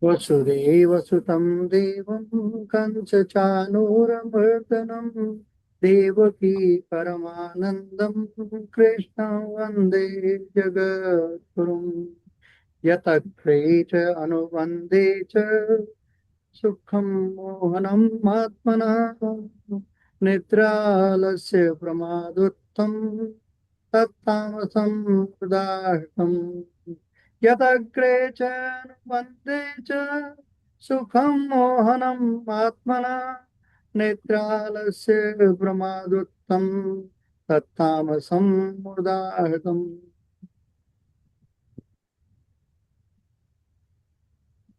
वसुदेवसुतं देवं कंसचानूरमर्दनं देवकी परमानन्दं कृष्णं वन्दे जगद्गुरुं। यतग्रे च अनुवन्दे च सुखं मोहनम् आत्मनः निद्रालस्य प्रमादोत्थं तत्तामसम् उदाहृतम्। यदग्रे च वन्दे च सुखं मोहनम् आत्मना निद्रालस्य प्रमादोत्थं तत्तामसम् उदाहृतम्।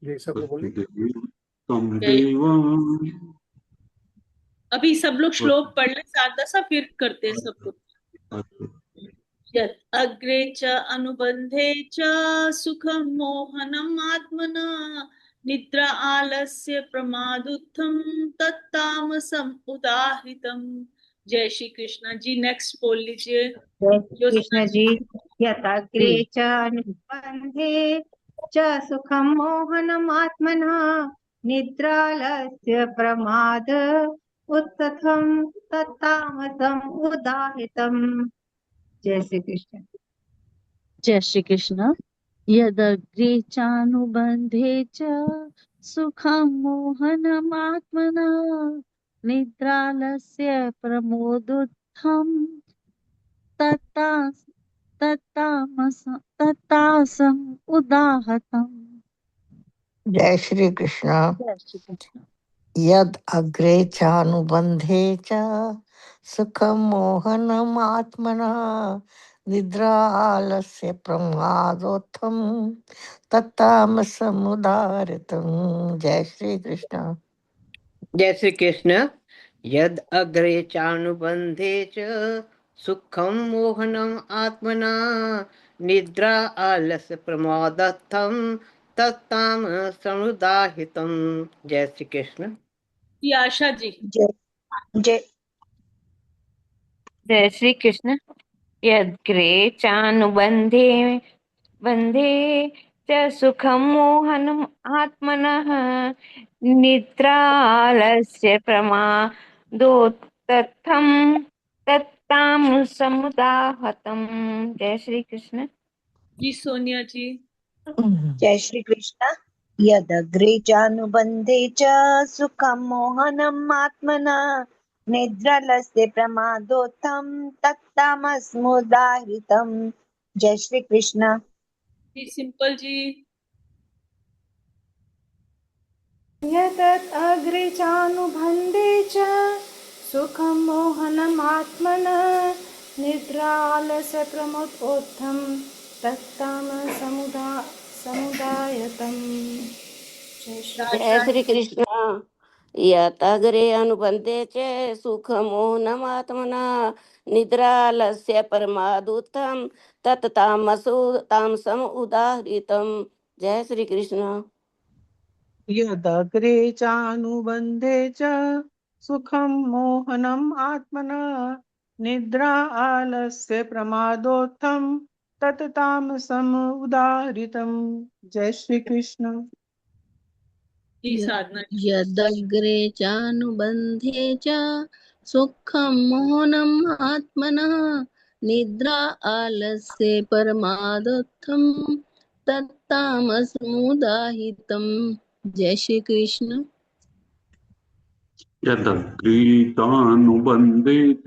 ये सब बोले। तम जय। देवं अभी सब लोग श्लोक पढ़ ले शारदा सा, फिर करते हैं सब कुछ। यत् अग्रे च अनुबंधे च सुखं मोहनम् आत्मना निद्रा आलस्य प्रमादुत्थम तत्तामसम् उदाहृतम्। जय श्री कृष्ण जी। नेक्स्ट बोल लीजिए जय ज्योत्सना कृष्ण जी। जी। यतग्रे च अनुबंधे च सुखं मोहनम् आत्मनः निद्रालस्य प्रमाद उत्तथं तत्तामसम् उदाहृतम्। जय श्री कृष्ण। जय श्री कृष्ण। यदग्रे चानुबन्धे च सुखं मोहनमात्मना निद्रालस्य प्रमोदुत्थं तत्ता तत्तासम् उदाहतम्। जय श्री कृष्ण। जय श्री कृष्ण। यद अग्रे चानुबंधे च सुखं मोहनम् आत्मना निद्रा आलस्य प्रमादोत्थम तत्तामसमुदाहृतम्। जय श्री कृष्ण। जय श्री कृष्ण। यद अग्रे चानुबंधे च सुखम मोहनम आत्मना निद्रा आलस्य प्रमादत्थम तत्ताम समुदाहितम। जय श्री कृष्ण। जी आशा जी। जय जय जय श्री कृष्ण। यद्ग्रे चानुबन्धे बन्धे च सुखं मोहनम् आत्मनः निद्रालस्य प्रमादोत्तथं तत्तामसमुदाहतम्। जय श्री कृष्ण। जी सोनिया जी। जय श्री कृष्ण। यदग्रे चानुबन्धे च सुखं मोहनम् आत्मना निद्रालस्य प्रमादोत्थं तत्तामस्मुदाहृतम्। जय श्री कृष्ण। जी सिंपल जी। यतत् अग्रे चानुबन्धे च सुखं मोहनमात्मनः निद्रालसप्रमुखोत्थं तत्तामसमुदायतम्। जय श्री जय राधा श्री कृष्ण। यतग्रे अनुबंधे च सुखमोहनमात्मना निद्रालस्य परमादुत्थम तत्तामसु तामसम उदाहृतम। जय श्री कृष्ण। यदग्रे चानुबन्धे च सुखं मोहनम् आत्मना निद्रा आलस्य प्रमादोत्थं तत्तामसम् उदाहृतम्। जय श्री कृष्ण। जी साधना जी। यदग्रे चानुबन्धे च सुखं मोहनम् आत्मनः निद्रा आलस्य परमादर्थं तत्तामसमुदाहितम्। जय श्री कृष्ण। यदग्रीतानुबन्धे च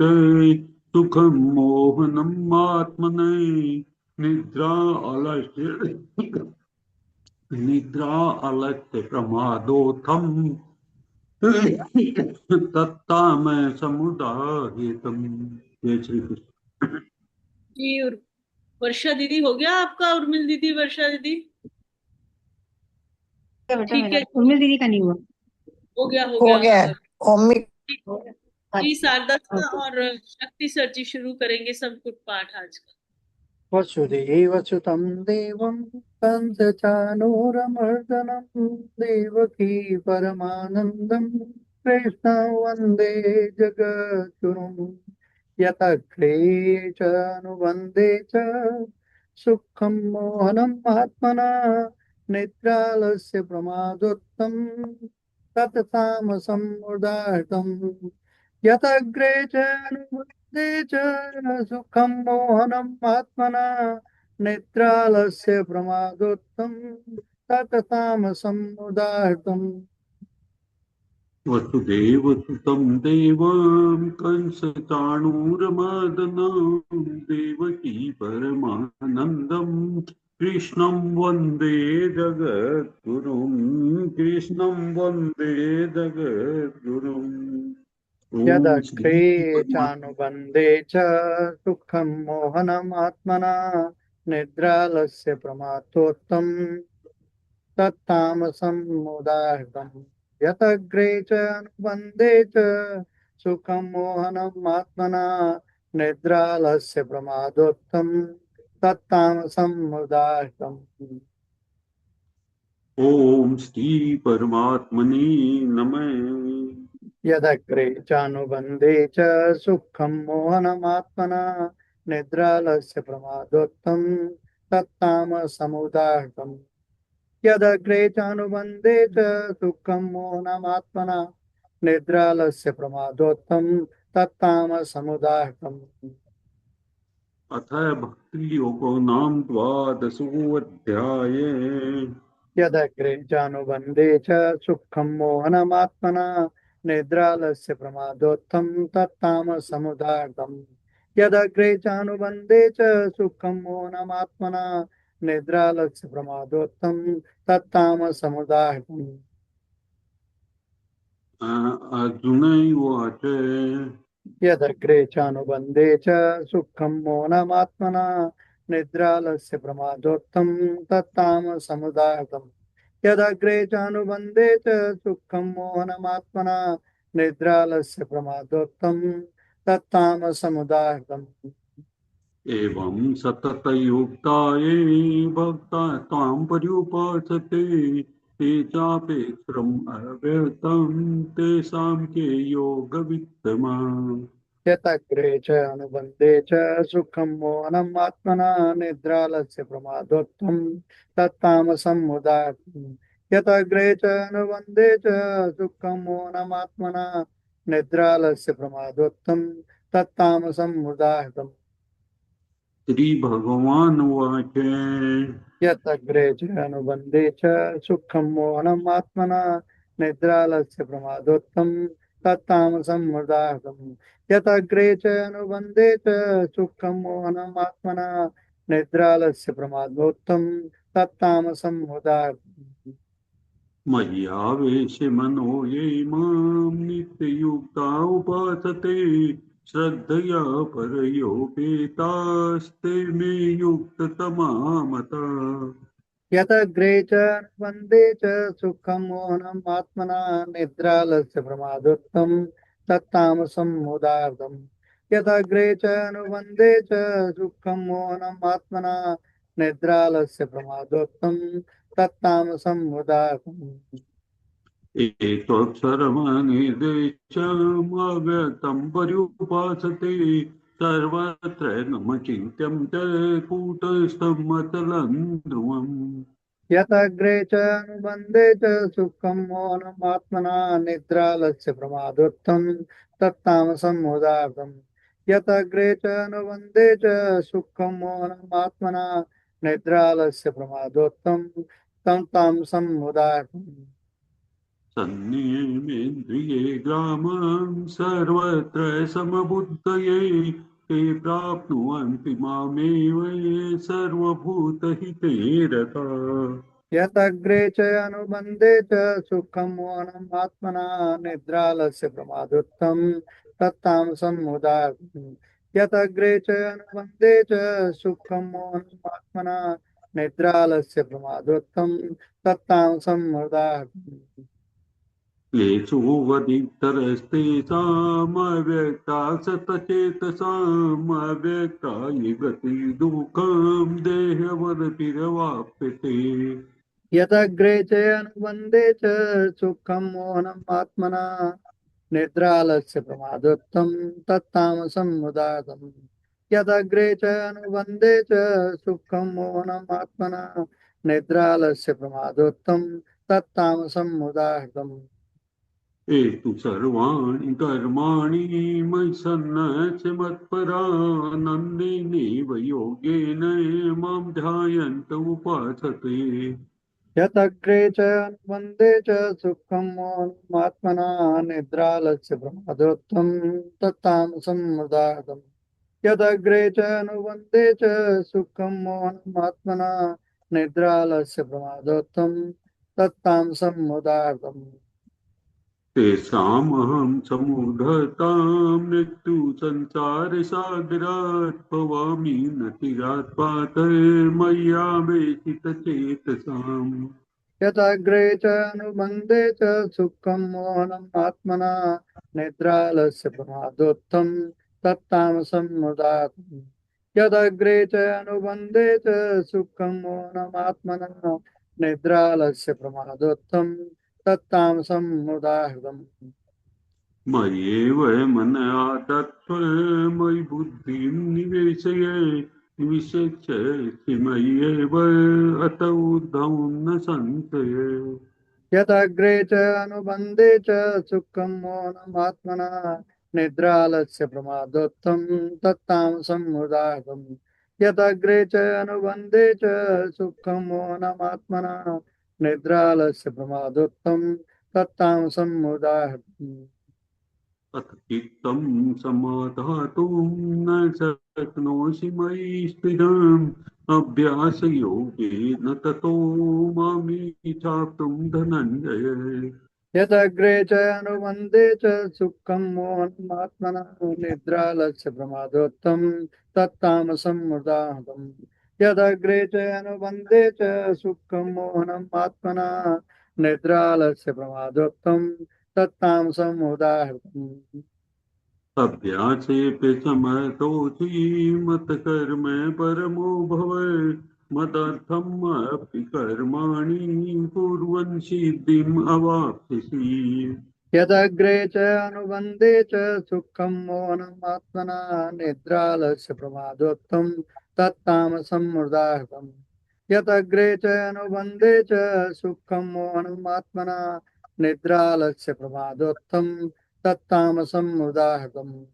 सुखं मोहनम् आत्मने निद्रा अलस्य प्रमादोत्थम तत्ताम समुदायितम्। जय श्री कृष्ण। जी और वर्षा दीदी हो गया आपका? उर्मिल दीदी, वर्षा दीदी? बेटा ठीक मेरा है, उर्मिल दीदी का नहीं हुआ। हो गया हो हो गया गया। उनका। ओमी। जी शारदा अच्छा सा और शक्ति सर जी शुरू करेंगे संस्कृत पाठ आज का। वसुदेवसुतं देवं कंसचानूरमर्दनं देवकी परमानन्दं कृष्णं वन्दे जगद्गुरुं। यतग्रे च अनुवन्दे च सुखं मोहनम् आत्मना निद्रालस्य प्रमादोत्तम तत्तामसम् उदाहृतम् यतग्रे च अनुबन्धे च सुखं मोहनम् आत्मना निद्रालस्य प्रमादोत्तम तत्तामसम् उदाहृतम् वसुदेवसुतं देवं कंसचाणूरमर्दनं देवकी परमानन्दं कृष्णं वन्दे जगद्गुरुं कृष्णं वन्दे जगद्गुरुम् ॐ यदग्रे श्री परमात्मा चानुबन्धे च सुखं मोहनमात्मना निद्रालस्य प्रमाथोत्तम तत्तामसम् उदाहृतम् यतग्रे च अनुबन्धे च सुखं मोहनमात्मना निद्रालस्य प्रमादोत्तम तत्तामसम् उदाहृतम् ॐ श्री परमात्मने नमः यदग्रे चानुबन्धे च सुखं मोहनमात्मना निद्रालस्य प्रमादोत्तम तत्तामसमुदाहृतम् यदग्रे चानुबन्धे च सुखं मोहनमात्मना निद्रालस्य प्रमादोत्तम तत्तामसमुदाहृतम् अथ भक्तियोगो नाम द्वादशोऽध्याये यदग्रे चानुबन्धे च सुखं मोहनमात्मना निद्रालस्य प्रमादोत्तम तत्तामसमुदाहृतम् यदग्रे चानुबन्धे च सुखं मोहनमात्मना निद्रालस्य प्रमादोत्तम तत्तामसमुदाहृतम् अर्जुन उवाच यदग्रे चानुबन्धे च सुखं मोहनमात्मना निद्रालस्य प्रमादोत्तम तत्तामसमुदाहृतम् यदग्रे चानुबन्धे च सुखं मोहनमात्मना निद्रालस्य प्रमादोत्तम तत्तामसमुदाहृतम् एवं सततयुक्ताये भक्ता त्वां पर्युपासते ते चापेक्षम् अव्यक्तं तेषां के योगवित्तमा यतग्रे च अनुबन्धे च सुखं मोहनम् आत्मना निद्रालस्य प्रमादोत्तम तत्तामसम् उदाहृतम् यतग्रे च अनुबन्धे च सुखं मोहनम् आत्मना निद्रालस्य प्रमादोत्तम तत्तामसम् उदाहृतम् श्रीभगवानुवाच यतग्रे च अनुबन्धे च सुखं मोहनम् आत्मना निद्रालस्य प्रमादोत्तम तत्तामसम् उदाहृतम् यतग्रे च अनुबन्धे च सुखं मोहनम् आत्मना निद्रालस्य प्रमादोत्तम तत्तामसम् उदाहृतम् मय्यावेशमनो ये मां नित्ययुक्ता उपासते श्रद्धया परयोपेतास्ते मे युक्ततमा मता यतग्रे च अनुबन्धे च सुखं मोहनम् आत्मना निद्रालस्य प्रमादोत्तम तत्तामसम् उदाहृतम् यतग्रे च अनुबन्धे च सुखं मोहनम् आत्मना निद्रालस्य प्रमादोत्तम तत्तामसम् उदाहृतम् एतत्सर्वनिर्देशमव्यक्तं पर्युपासते सर्वत्र नमचिन्त्यं च कूटस्थं अचलं ध्रुवम् यतग्रे च अनुबन्धे च सुखं मोहनम् आत्मना निद्रालस्य प्रमादोत्तम तत्तामसम् उदाहृतम् यतग्रे च अनुबन्धे च सुखं मोहनम् आत्मना निद्रालस्य प्रमादोत्तम तत्तामसम् उदाहृतम् सन्नियमेन्द्रिये ग्रामं सर्वत्र समबुद्धये ते प्राप्नुवन्ति मामेव ये सर्वभूतहिते रता यतग्रे च अनुबन्धे च सुखं मोहनम् आत्मना निद्रालस्य प्रमादोत्तम तत्तामसम् उदाहृतम् यतग्रे च अनुबन्धे च सुखं मोहनम् आत्मना निद्रालस्य प्रमादोत्तम तत्तामसम् उदाहृतम् क्लेशोऽवधितरस्तेषामव्यक्ता सतचेतसामव्यक्ता ये गतिर्दुःखं देहवदतिरवाप्यते यतग्रे च अनुबन्धे च सुखं मोहनम् आत्मना निद्रालस्य प्रमादोत्तम तत्तामसम् उदाहृतम् यतग्रे च अनुबन्धे च सुखं मोहनम् आत्मना निद्रालस्य प्रमादोत्थं तत्तामसम् उदाहृतम्। एतु सर्वाणि कर्माणि मयि सन्न्यस्य मत्परा नन्देनैव योगेन मां ध्यायन्त उपासते। यतग्रे च अनुबन्धे च सुखं मोहमात्मना निद्रालस्य प्रमादोत्थं तत्तामसम् उदाहृतम्। यदग्रे च अनुबन्धे च सुखं मोहमात्मना निद्रालस्य प्रमादोत्थं तत्तामसम् उदाहृतम्। तेषामहं समुद्धतां मृत्युसंसारसागरात् भवामि न चिरात् पातमय्यावेशितचेतसाम्। यतग्रे च अनुबन्धे च सुखं मोहनम् आत्मना निद्रालस्य प्रमादोत्थं तत्तामसम् उदाहृतम्। यदग्रे च अनुबन्धे च सुखं मोहनम् आत्मना निद्रालस्य प्रमादोत्थं तत्तामसम् उदाहृतम्। मय्येव मनया तत्त्व मयि बुद्धिं निवेशय निविशेष्यसि मय्येव अत ऊर्ध्वं न संशय। यतग्रे च अनुबन्धे च सुखं मोहनमात्मना निद्रालस्य प्रमादोत्थं तत्तामसम् उदाहृतम्। यतग्रे च अनुबन्धे च सुखं मोहनमात्मना निद्रालस्य प्रमादोत्थं तत्तामसम् उदाहृतम्। अथ चित्तं समाधातुं न शक्नोषि मयि स्थिरम् अभ्यासयोगेन ततो मामिच्छाप्तुं धनञ्जय। यतग्रे च अनुबन्धे च सुखं मोहनमात्मना निद्रालस्य प्रमादोत्थं तत्तामसम् उदाहृतम्। यदग्रे च अनुबन्धे च सुखं मोहनमात्मना निद्रालस्य प्रमादोत्थं तत्तामसम् उदाहृतम्। अभ्यासेऽपि समर्थोऽसि मत्कर्म परमो भव मदर्थम् अपि कर्माणि कुर्वन् सिद्धिम् अवाप्स्यसि। यदग्रे च अनुबन्धे च सुखं मोहनमात्मना निद्रालस्य प्रमादोत्थं तत्तामसम् उदाहृतम्। यदग्रे च अनुबन्धे च सुखं मोहनमात्मना निद्रालस्य प्रमादोत्थं तत्तामसम् उदाहृतम्।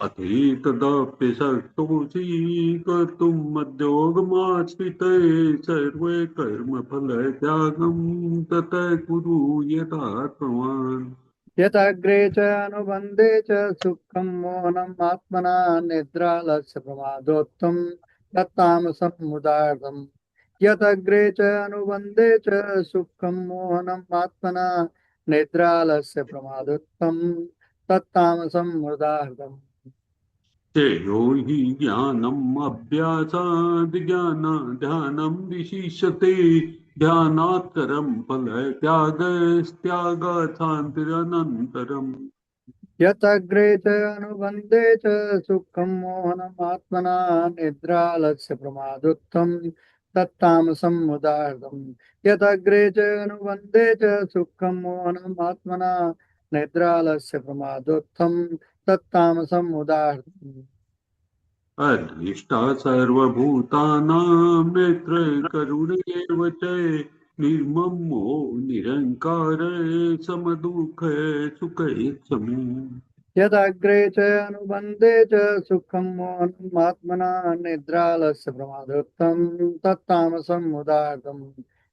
अतीतदप्य शक्तोऽसि कर्तुं मद्योगमाश्रिते सर्वे कर्मफलत्यागं ततः कुरु यथात्मवान्। यतग्रे च अनुबन्धे च सुखं मोहनमात्मना निद्रालस्य प्रमादोत्थं तत्तामसम् उदाहृतम्। यतग्रे च अनुबन्धे च सुखं मोहनमात्मना निद्रालस्य प्रमादोत्थं तत्तामसम् उदाहृतम्। श्रेयो हि ज्ञानम् अभ्यासाद् ध्यानं विशिष्यते ध्यानात्तरं फलत्यागस्त्यागात् शान्तिरनन्तरम्। यतग्रे च अनुबन्धे च सुखं मोहनमात्मना निद्रालस्य प्रमादोत्थं तत्तामसम् उदाहृतम्। यतग्रे च अनुबन्धे च सुखं मोहनमात्मना निद्रालस्य प्रमादोत्थं तत्तामसम् उदाहृतम्। अधिष्ठा सर्वभूतानां नेत्र करुणेव च निर्ममो निरङ्कार समदुःख सुखैक्षमी। यदग्रे च अनुबन्धे च सुखं मोहनमात्मना निद्रालस्य प्रमादोत्थं तत्तामसम् उदाहृतम्।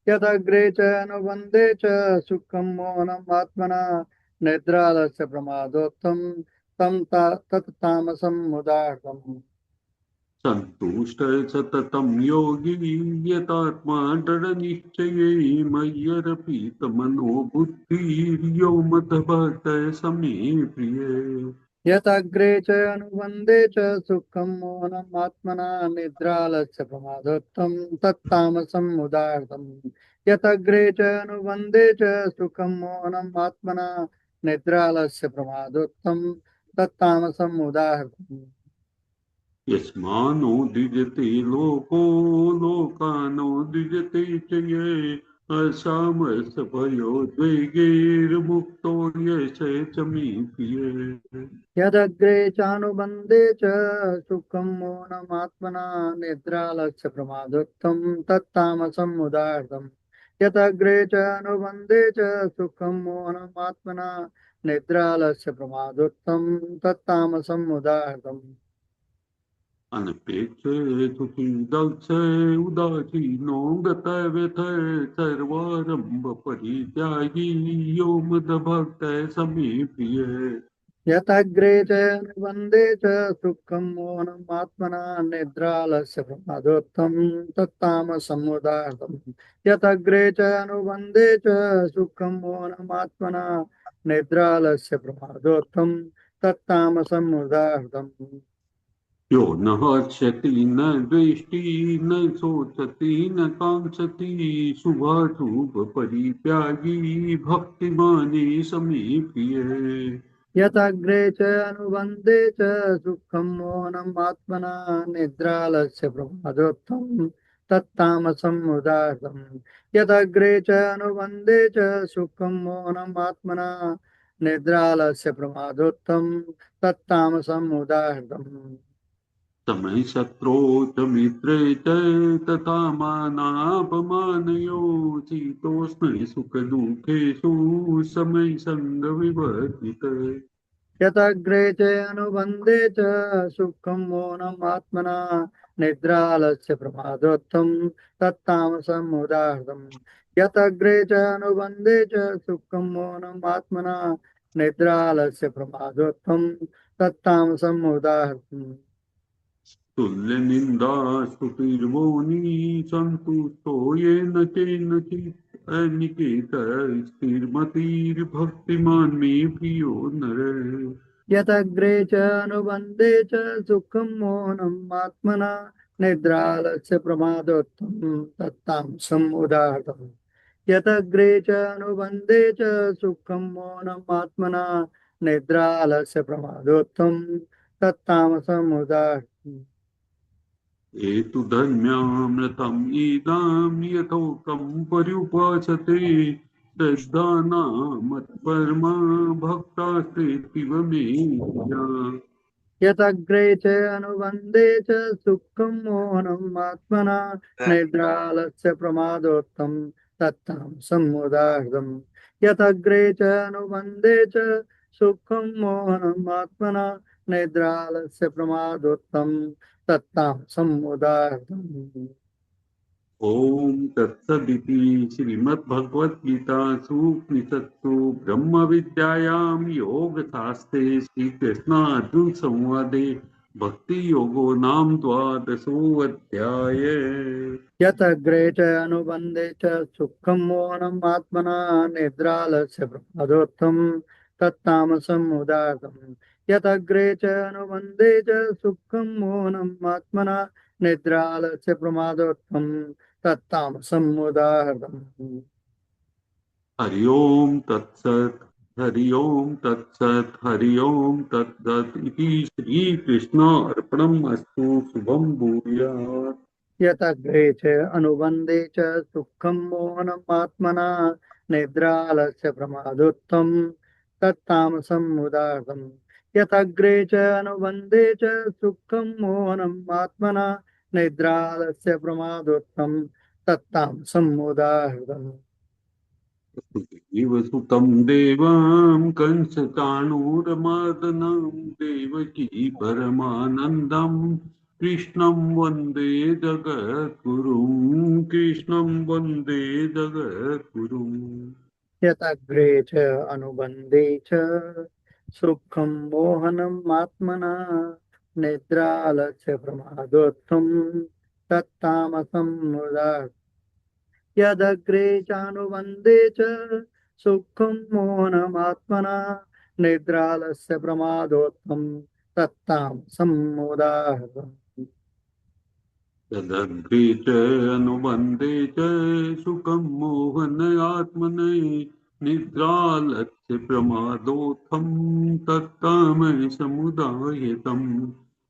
यदग्रे च अनुबन्धे च सुखं मोहनमात्मना निद्रालस्य प्रमादोत्थं तत्तामसम् उदाहृतम्। सन्तुष्ट सततं योगी यतात्मा दृढनिश्चये मय्यर्पितमनो बुद्धिर्यो मद्भक्तः समे प्रिये। यतग्रे च अनुबन्धे च सुखं मोहनमात्मना निद्रालस्य प्रमादोत्थं तत्तामसम् उदाहृतम्। यतग्रे च अनुबन्धे च सुखं मोहनमात्मना निद्रालस्य प्रमादोत्थं तत्तामसम् उदाहृतम्। यस्मानो द्विजते लोको लोकानो द्विजते च ये असामसभयोद्वेगैर्मुक्तो यश च मे प्रिये यदग्रे चानुबन्धे च सुखं मौनमात्मना निद्रालस्य प्रमादोत्थं तत्तामसम् उदाहृतम् यदग्रे च अनुबन्धे च सुखं मौनमात्मना निद्रालस्य प्रमादोत्थं तत्तामसम् उदाहृतम् अनपेक्षे सुखी दक्ष उदासीनो गतव्यथ सर्वारंभ परित्यागी यो मद्भक्त समे प्रिय यतग्रे च अनुबन्धे च सुखं मौनमात्मना निद्रालस्य प्रमादोत्थं तत्तामसम् उदाहृतम् यतग्रे च अनुबन्धे च सुखं मौनमात्मना निद्रालस्य प्रमादोत्थं तत्तामसम् उदाहृतम् यो न हर्षति न द्वेष्टि न शोचति न कांक्षति शुभाशुभ परित्यागी भक्तिमाने समे प्रिय यतग्रे च अनुबन्धे च सुखं मौनमात्मना निद्रालस्य प्रमादोत्थं तत्तामसम् उदाहृतम् यतग्रे च अनुबन्धे च सुखं मौनमात्मना निद्रालस्य प्रमादोत्थं तत्तामसम् उदाहृतम् समय शत्रो च मित्रे च तथा मानापमानयो शीतोष्णे सुख दुःखेषु समय संग विवर्जित यतग्रे च अनुबन्धे च सुखं मौनमात्मना निद्रालस्य प्रमादोत्थं तत्तामसम् उदाहृतम् यतग्रे च अनुबन्धे च सुखं मौनमात्मना निद्रालस्य प्रमादोत्थं तत्तामसम् उदाहृतम् तुल्य निंदा स्तुतिर्मौनी संतुष्टो येन केनचित् अनिकेत स्थिरमतिर्भक्तिमान् मे प्रियो नर यतग्रे च अनुबन्धे च सुखं मौनमात्मना निद्रालस्य प्रमादोत्थं तत्तामसम् उदाहृतम् यतग्रे च अनुबन्धे च सुखं मौनमात्मना निद्रालस्य प्रमादोत्थं तत्तामसम् उदाहृतम् एतु धर्म्यामृतम् इदं यथोक्तं पर्युपासते श्रद्धानामत्परमा भक्तास्तेऽतीव मे प्रिया यतग्रे च अनुबन्धे च सुखं मौनमात्मना निद्रालस्य प्रमादोत्थं तत्तामसम् उदाहृतम् यतग्रे च अनुबन्धे च सुखं मौनमात्मना निद्रालस्य प्रमादोत्थं तत्तामसम् उदाहृतम् ओम तत्सदिति श्रीमद्भगवद्गीतासु उपनिषत्सु ब्रह्म विद्यायां योगशास्त्रे श्रीकृष्णार्जुन संवादे भक्ति योगो नाम द्वादशोऽध्याय यतग्रे च अनुबन्धे च सुखं मौनमात्मना निद्रालस्य प्रमादोत्थं तत्तामसम् उदाहृतम् यतग्रे च अनुबन्धे च सुखं मौनमात्मना निद्रालस्य प्रमादोत्थं तत्तामसम् उदाहृतम् हरि ओम तत्सत् हरि ओम तत्सत् हरि ओम तत्सत् इति श्रीकृष्णार्पणमस्तु शुभं भूयात् यतग्रे च अनुबन्धे च सुखं मौनमात्मना निद्रालस्य प्रमादोत्थं तत्तामसम् उदाहृतम् यतग्रे च अनुबन्धे च सुखं मौनमात्मना निद्रालस्य प्रमादोत्थं तत्तामसम् उदाहृतम् इव सुतं देवां कंसचाणूरमर्दनं देवकी परमानन्दं कृष्णं वन्दे जगद्गुरुं कृष्णं वन्दे जगद्गुरुम् यतग्रे च अनुबन्धे च सुखं मोहनमात्मना निद्रालस्य प्रमादोत्थं तत्तामसम् उदाहृतम् यदग्रे चानुबन्धे च सुखं मोहनमात्मना निद्रालस्य प्रमादोत्थं तत्तामसम् उदाहृतम् तदग्रे च अनुबन्धे च सुखं मोहनयात्मने निद्रालस्य प्रमादोत्थं तत्तामसमुदायतम्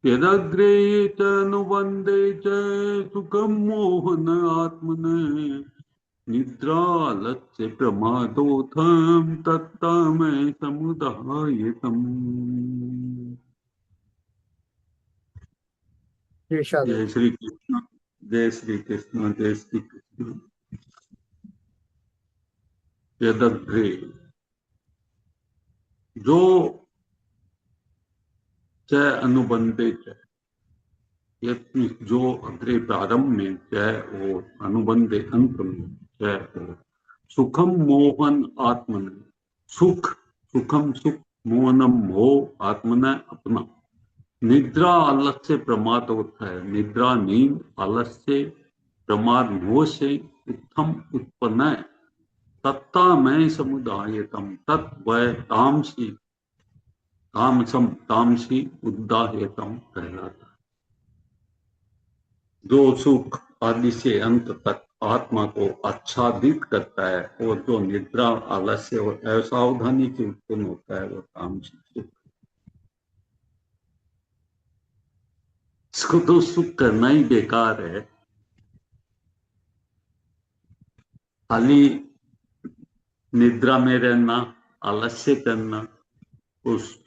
यदग्रे च अनुबन्धे च सुखं मोहनयात्मने निद्रालस्य प्रमादोत्थं तत्तमः समुदायतम्। जय श्री कृष्ण, जय श्री कृष्ण, जय श्री कृष्ण। यदग्रे, जो च अनुबंधे च, जो अग्रे प्रारंभ में चाहे वो अनुबंधे अंत में चाहे वो सुखम मोहन आत्मन, सुख सुखम सुख, मोहनम मोह आत्मन अपना, निद्रा आलस्य प्रमाद होता है, निद्रा नींद आलस्य प्रमाद मोह से उत्तम उत्पन्न है, तत्ता में समुदायतम, तत् वह तामसी तामसम तामसी उदाहयतम कहलाता है। जो सुख आदि से अंत तक आत्मा को आच्छादित करता है और जो निद्रा आलस्य और असावधानी से उत्पन्न होता है वो तामसी सुख। इसको तो सुख करना ही बेकार है, खाली निद्रा में रहना, आलस्य करना, उस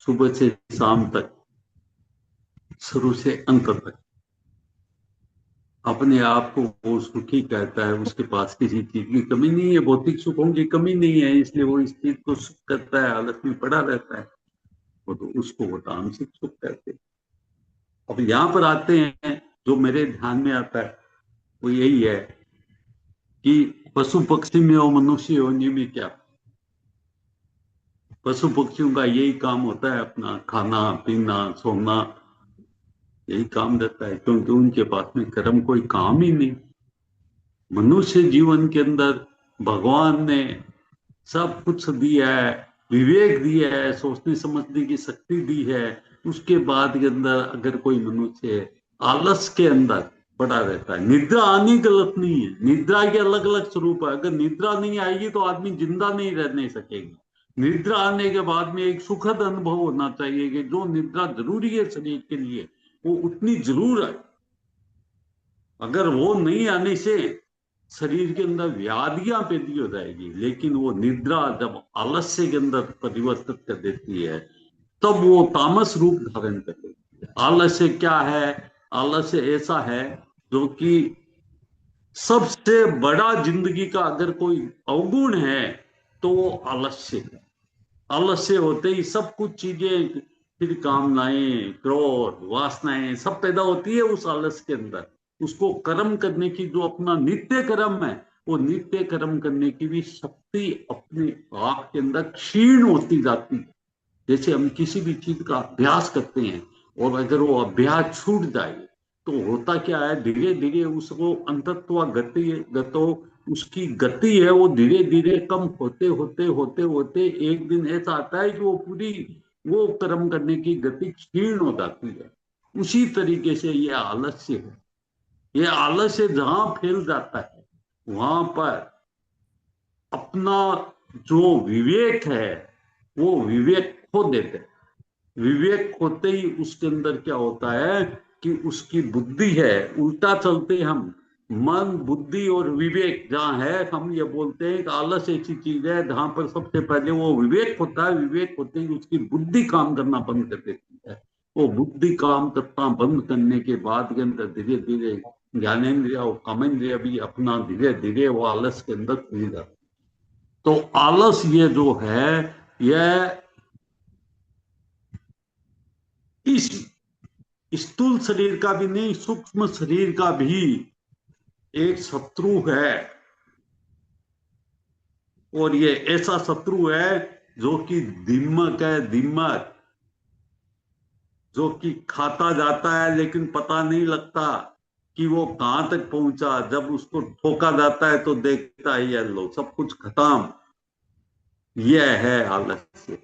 सुबह से शाम तक, शुरू से अंत तक अपने आप को वो सुखी कहता है, उसके पास किसी चीज की कमी नहीं है, भौतिक सुखों की कमी नहीं है, इसलिए वो इस चीज को सुख करता है, आलस में पड़ा रहता है, वो तो उसको वो तामसिक सुख कहते हैं। अब यहाँ पर आते हैं, जो मेरे ध्यान में आता है वो यही है कि पशु पक्षी में और मनुष्य योनि में क्या, पशु पक्षियों का यही काम होता है, अपना खाना पीना सोना, यही काम रहता है, क्योंकि उनके पास में कर्म कोई काम ही नहीं। मनुष्य जीवन के अंदर भगवान ने सब कुछ दिया है, विवेक दिया है, सोचने समझने की शक्ति दी है, उसके बाद के अंदर अगर कोई मनुष्य आलस के अंदर पड़ा रहता है, निद्रा आनी गलत नहीं है, निद्रा के अलग अलग स्वरूप है, अगर निद्रा नहीं आएगी तो आदमी जिंदा नहीं रहने सकेगा। निद्रा आने के बाद में एक सुखद अनुभव होना चाहिए कि जो निद्रा जरूरी है शरीर के लिए वो उतनी जरूर है, अगर वो नहीं आने से शरीर के अंदर व्याधियां पैदा हो जाएगी, लेकिन वो निद्रा जब आलस्य के अंदर परिवर्तित कर देती है तब वो तामस रूप धारण कर लेती है। आलस्य क्या है? आलस्य ऐसा है जो कि सबसे बड़ा जिंदगी का अगर कोई अवगुण है तो वो आलस्य है। आलस्य होते ही सब कुछ चीजें, फिर कामनाएं, क्रोध, वासनाएं सब पैदा होती है उस आलस्य के अंदर। उसको कर्म करने की जो अपना नित्य कर्म है, वो नित्य कर्म करने की भी शक्ति अपने आप के अंदर क्षीण होती जाती है। जैसे हम किसी भी चीज का अभ्यास करते हैं और अगर वो अभ्यास छूट जाए तो होता क्या है, धीरे धीरे उसको अंतत्व गतो उसकी गति है वो धीरे धीरे कम होते होते होते होते एक दिन ऐसा आता है कि वो पूरी वो कर्म करने की गति क्षीण हो जाती है। उसी तरीके से ये आलस्य है, ये आलस्य जहां फैल जाता है वहां पर अपना जो विवेक है वो विवेक खो देते हैं। विवेक खोते ही उसके अंदर क्या होता है कि उसकी बुद्धि है, उल्टा चलते हम, मन बुद्धि और विवेक जहाँ है, हम ये बोलते हैं कि आलस ऐसी चीज है जहां पर सबसे पहले वो विवेक होता है, विवेक होते ही उसकी बुद्धि काम करना बंद कर देती है। वो बुद्धि काम करना बंद करने के बाद के अंदर धीरे धीरे ज्ञानेन्द्रिय और कामेंद्रिय भी अपना धीरे धीरे वो आलस के अंदर खुल जाता है। तो आलस ये जो है यह इस स्थूल शरीर का भी नहीं, सूक्ष्म शरीर का भी एक शत्रु है, और ये ऐसा शत्रु है जो कि दिमाग है, दिमाग जो कि खाता जाता है लेकिन पता नहीं लगता कि वो कहां तक पहुंचा। जब उसको ठोका जाता है तो देखता है ये लो सब कुछ खत्म। यह है आलस्य,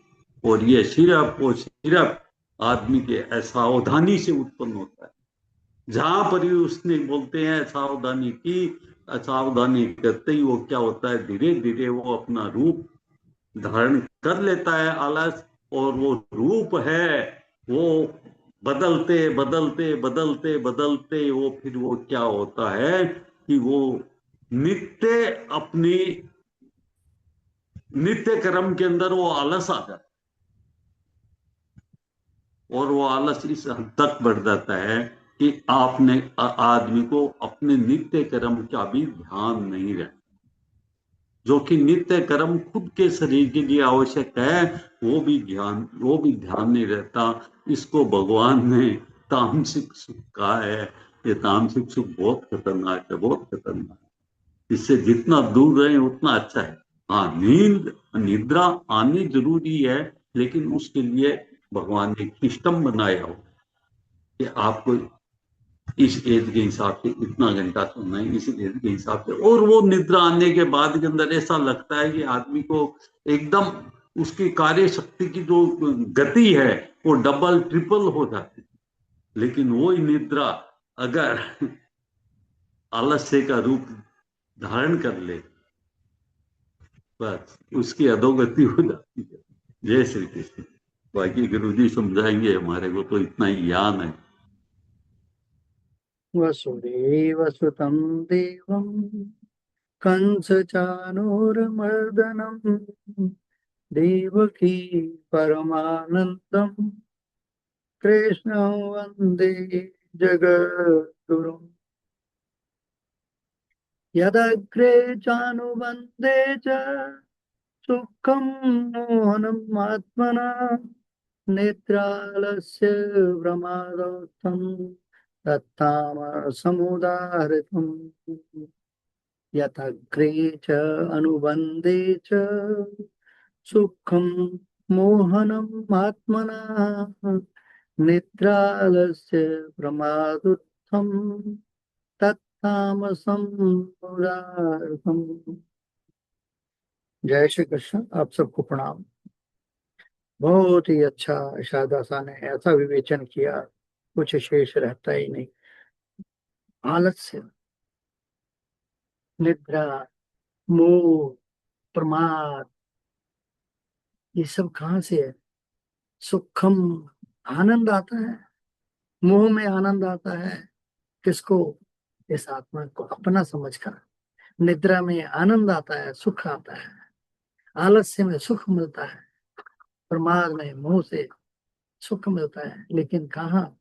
और ये सिर्फ आदमी के असावधानी से उत्पन्न होता है। जहां पर भी उसने बोलते हैं सावधानी की, असावधानी करते ही वो क्या होता है, धीरे धीरे वो अपना रूप धारण कर लेता है आलस, और वो रूप है वो बदलते बदलते बदलते बदलते वो फिर वो क्या होता है कि वो नित्य अपनी नित्य कर्म के अंदर वो आलस आ जाता है, और वो आलस इस हद तक बढ़ जाता है कि आपने आदमी को अपने नित्य कर्म का भी ध्यान नहीं रहता। जो कि नित्य कर्म खुद के शरीर के लिए आवश्यक है, वो भी ध्यान नहीं रहता। इसको भगवान ने तामसिक सुख कहा है। ये तामसिक सुख बहुत खतरनाक है, बहुत खतरनाक है। इससे जितना दूर रहे उतना अच्छा है। हाँ, निद्रा आनी जरूरी है, लेकिन उसके लिए भगवान ने एक सिस्टम बनाया हो कि आपको इस एज के हिसाब से इतना घंटा सोना है, इस एज के हिसाब से। और वो निद्रा आने के बाद के अंदर ऐसा लगता है कि आदमी को एकदम उसकी कार्य शक्ति की जो गति है वो डबल ट्रिपल हो जाती है। लेकिन वही निद्रा अगर आलस्य का रूप धारण कर ले, बस उसकी अधोगति हो जाती है। जय श्री कृष्ण। बाकी गुरुजी समझाएंगे, हमारे को तो इतना ही ज्ञान है। वसुदेव सुतं देवं कंस चाणूरमर्दनम् देवकी परमानन्दं कृष्णं वन्दे जगद्गुरुम् यदग्रे चानुबन्धे च सुखं मोहनम् आत्मना नेत्रालस्य प्रमादोत्थं तत्तामसमुदाहृतम् यथाग्रे च अनुबन्धे च सुखं मोहनम् आत्मना निद्रालस्य प्रमादोत्थं तत्तामसम् मुदाहृतम्। जय श्री कृष्ण। आप सबको प्रणाम। बहुत ही अच्छा शारदासा ने ऐसा विवेचन किया, कुछ शेष रहता ही नहीं। आलस्य, निद्रा, मोह, प्रमाद, ये सब कहाँ से है? सुखम, आनंद आता है। मोह में आनंद आता है किसको? इस आत्मा को अपना समझकर। निद्रा में आनंद आता है, सुख आता है। आलस्य में सुख मिलता है, प्रमाद में, मोह से सुख मिलता है। लेकिन कहाँ?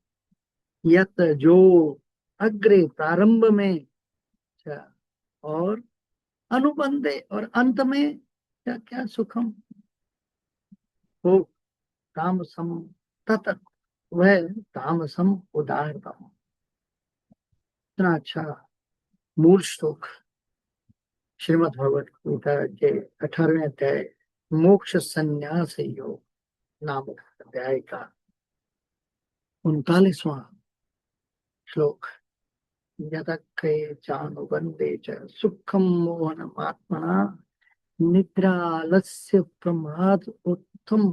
यत, जो, अग्रे, प्रारंभ में, और अनुबंधे, और अंत में क्या क्या? सुखम हो तामसम तत, वह तामसम उदाहरणम। इतना अच्छा मूल श्लोक श्रीमद् भगवत गीता के 18वें अध्याय मोक्ष संन्यास योग नामक अध्याय का 39वां श्लोक। यदक्रे चानुबन्धे च सुखम मोहनम आत्मना निद्रालस्य प्रमाद उत्तम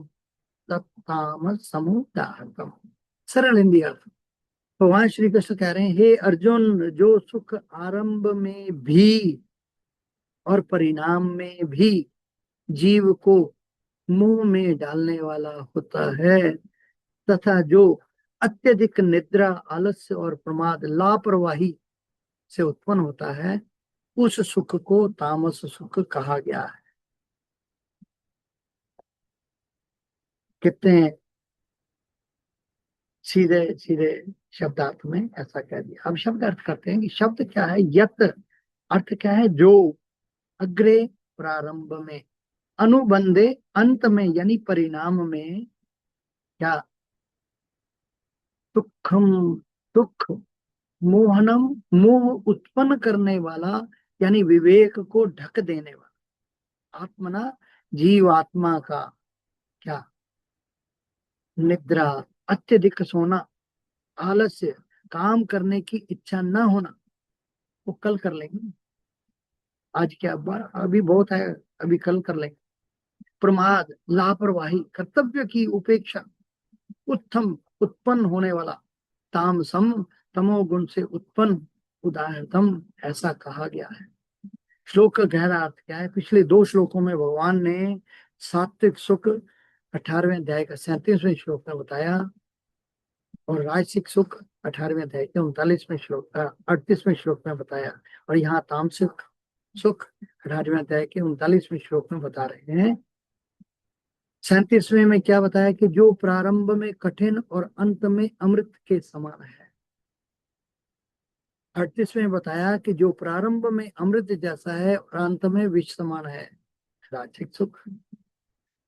तत्तामसमुदाहृतम्। सरल हिंदी अर्थ। भगवान श्री कृष्ण कह रहे हैं, हे अर्जुन, जो सुख आरंभ में भी और परिणाम में भी जीव को मुंह में डालने वाला होता है, तथा जो अत्यधिक निद्रा, आलस्य और प्रमाद, लापरवाही से उत्पन्न होता है, उस सुख को तामस सुख कहा गया है। कितने सीधे सीधे शब्दार्थ में ऐसा कह दिया। अब शब्द अर्थ करते हैं कि शब्द क्या है। यत अर्थ क्या है? जो, अग्रे प्रारंभ में, अनुबंधे अंत में यानी परिणाम में, क्या? दुखम, दुख, मोहनम, मोह उत्पन्न करने वाला यानी विवेक को ढक देने वाला, आत्मना, जीव आत्मा का, क्या? निद्रा, अत्यधिक सोना, आलस्य, काम करने की इच्छा न होना, वो कल कर लेंगे, आज क्या, अभी बहुत है, अभी कल कर लेंगे। प्रमाद, लापरवाही, कर्तव्य की उपेक्षा, उत्तम, उत्पन्न होने वाला, तामसम, तमोगुण से उत्पन्न, उदाहरणतम, ऐसा कहा गया है। श्लोक का गहरा अर्थ क्या है? पिछले 2 श्लोकों में भगवान ने सात्विक सुख 18वें अध्याय का 37वें श्लोक में बताया, और राजसिक सुख 18वें अध्याय के 39वें श्लोक 38वें श्लोक में बताया, और यहाँ तामसिक सुख 18वें अध्याय के 39वें श्लोक में बता रहे हैं। 37वें में क्या बताया कि जो प्रारंभ में कठिन और अंत में अमृत के समान है। 38वें बताया कि जो प्रारंभ में अमृत जैसा है और अंत में विष समान है, राजसिक सुख।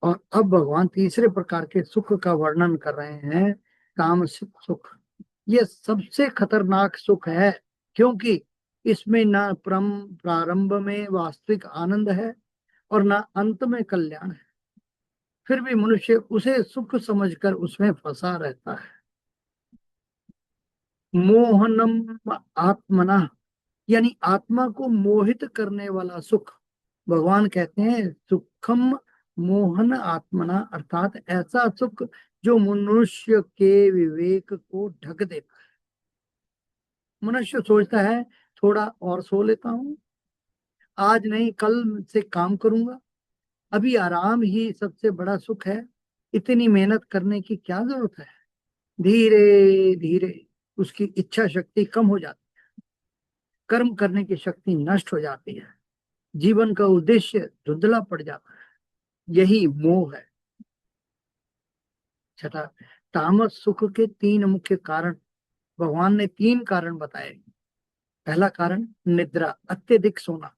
और अब भगवान तीसरे प्रकार के सुख का वर्णन कर रहे हैं, तामसिक सुख। ये सबसे खतरनाक सुख है, क्योंकि इसमें ना प्रारंभ में वास्तविक आनंद है और ना अंत में कल्याण है। फिर भी मनुष्य उसे सुख समझकर उसमें फंसा रहता है। मोहनम आत्मना, यानी आत्मा को मोहित करने वाला सुख। भगवान कहते हैं सुखम मोहन आत्मना, अर्थात ऐसा सुख जो मनुष्य के विवेक को ढक देता है। मनुष्य सोचता है थोड़ा और सो लेता हूं, आज नहीं कल से काम करूंगा, अभी आराम ही सबसे बड़ा सुख है, इतनी मेहनत करने की क्या जरूरत है। धीरे धीरे उसकी इच्छा शक्ति कम हो जाती है, कर्म करने की शक्ति नष्ट हो जाती है, जीवन का उद्देश्य धुंधला पड़ जाता है। यही मोह है। छठा, तामस सुख के 3 मुख्य कारण। भगवान ने 3 कारण बताए। पहला कारण निद्रा, अत्यधिक सोना।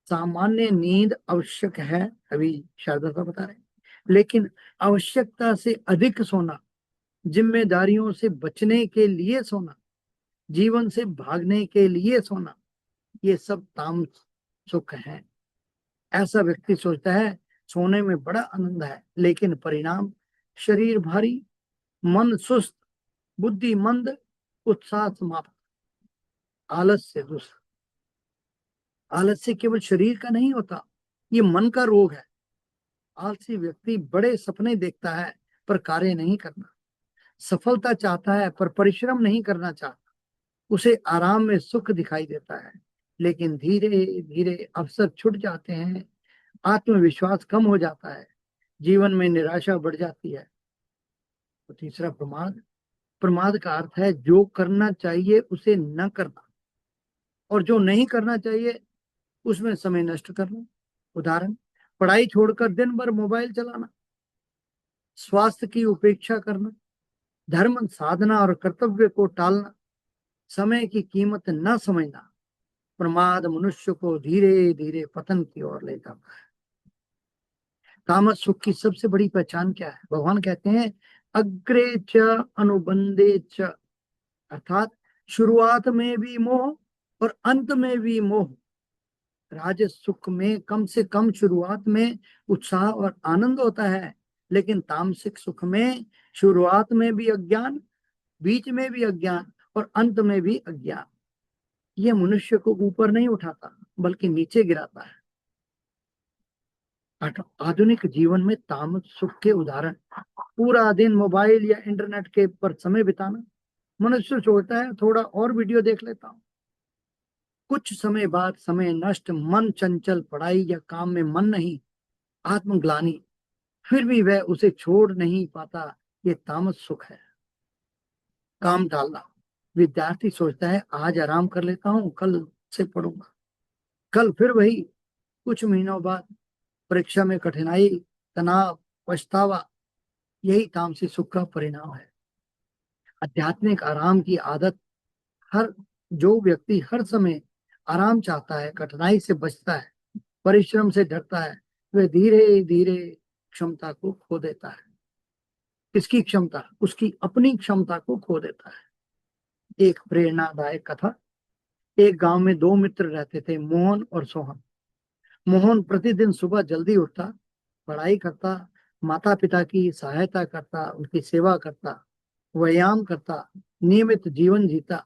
सामान्य नींद आवश्यक है, अभी शारदा साहब बता रहे हैं, लेकिन आवश्यकता से अधिक सोना, जिम्मेदारियों से बचने के लिए सोना, जीवन से भागने के लिए सोना, ये सब तामस सुख है। ऐसा व्यक्ति सोचता है सोने में बड़ा आनंद है, लेकिन परिणाम शरीर भारी, मन सुस्त, बुद्धि मंद, उत्साह समाप्त। आलस्य दूसरा। आलस्य केवल शरीर का नहीं होता, ये मन का रोग है। आलसी व्यक्ति बड़े सपने देखता है पर कार्य नहीं करना, सफलता चाहता है पर परिश्रम नहीं करना चाहता, उसे आराम में सुख दिखाई देता है, लेकिन धीरे धीरे अवसर छूट जाते हैं, आत्मविश्वास कम हो जाता है, जीवन में निराशा बढ़ जाती है। तो तीसरा प्रमाद। प्रमाद का अर्थ है जो करना चाहिए उसे न करना, और जो नहीं करना चाहिए उसमें समय नष्ट करना। उदाहरण, पढ़ाई छोड़कर दिन भर मोबाइल चलाना, स्वास्थ्य की उपेक्षा करना, धर्म साधना और कर्तव्य को टालना, समय की कीमत न समझना। प्रमाद मनुष्य को धीरे धीरे पतन की ओर ले जाता है। तामस सुख की सबसे बड़ी पहचान क्या है? भगवान कहते हैं अग्रे च अनुबंधे च, अर्थात शुरुआत में भी मोह और अंत में भी मोह। राजस सुख में कम से कम शुरुआत में उत्साह और आनंद होता है, लेकिन तामसिक सुख में शुरुआत में भी अज्ञान, बीच में भी अज्ञान और अंत में भी अज्ञान। यह मनुष्य को ऊपर नहीं उठाता बल्कि नीचे गिराता है। आधुनिक जीवन में तामस सुख के उदाहरण, पूरा दिन मोबाइल या इंटरनेट के पर समय बिताना। मनुष्य सोचता है थोड़ा और वीडियो देख लेता हूं, कुछ समय बाद समय नष्ट, मन चंचल, पढ़ाई या काम में मन नहीं, आत्मग्लानि, फिर भी वह उसे छोड़ नहीं पाता। ये तामस सुख है। काम टालना। विद्यार्थी सोचता है आज आराम कर लेता हूं, कल से पढ़ूंगा, कल फिर वही। कुछ महीनों बाद परीक्षा में कठिनाई, तनाव, पछतावा, यही तामसिक सुख का परिणाम है। आध्यात्मिक आराम की आदत। जो व्यक्ति हर समय आराम चाहता है, कठिनाई से बचता है, परिश्रम से डरता है, वह धीरे धीरे क्षमता को खो देता है। किसकी क्षमता? उसकी अपनी क्षमता को खो देता है। एक प्रेरणादायक कथा। एक गांव में 2 मित्र रहते थे, मोहन और सोहन। मोहन प्रतिदिन सुबह जल्दी उठता, पढ़ाई करता, माता पिता की सहायता करता, उनकी सेवा करता, व्यायाम करता, नियमित जीवन जीता।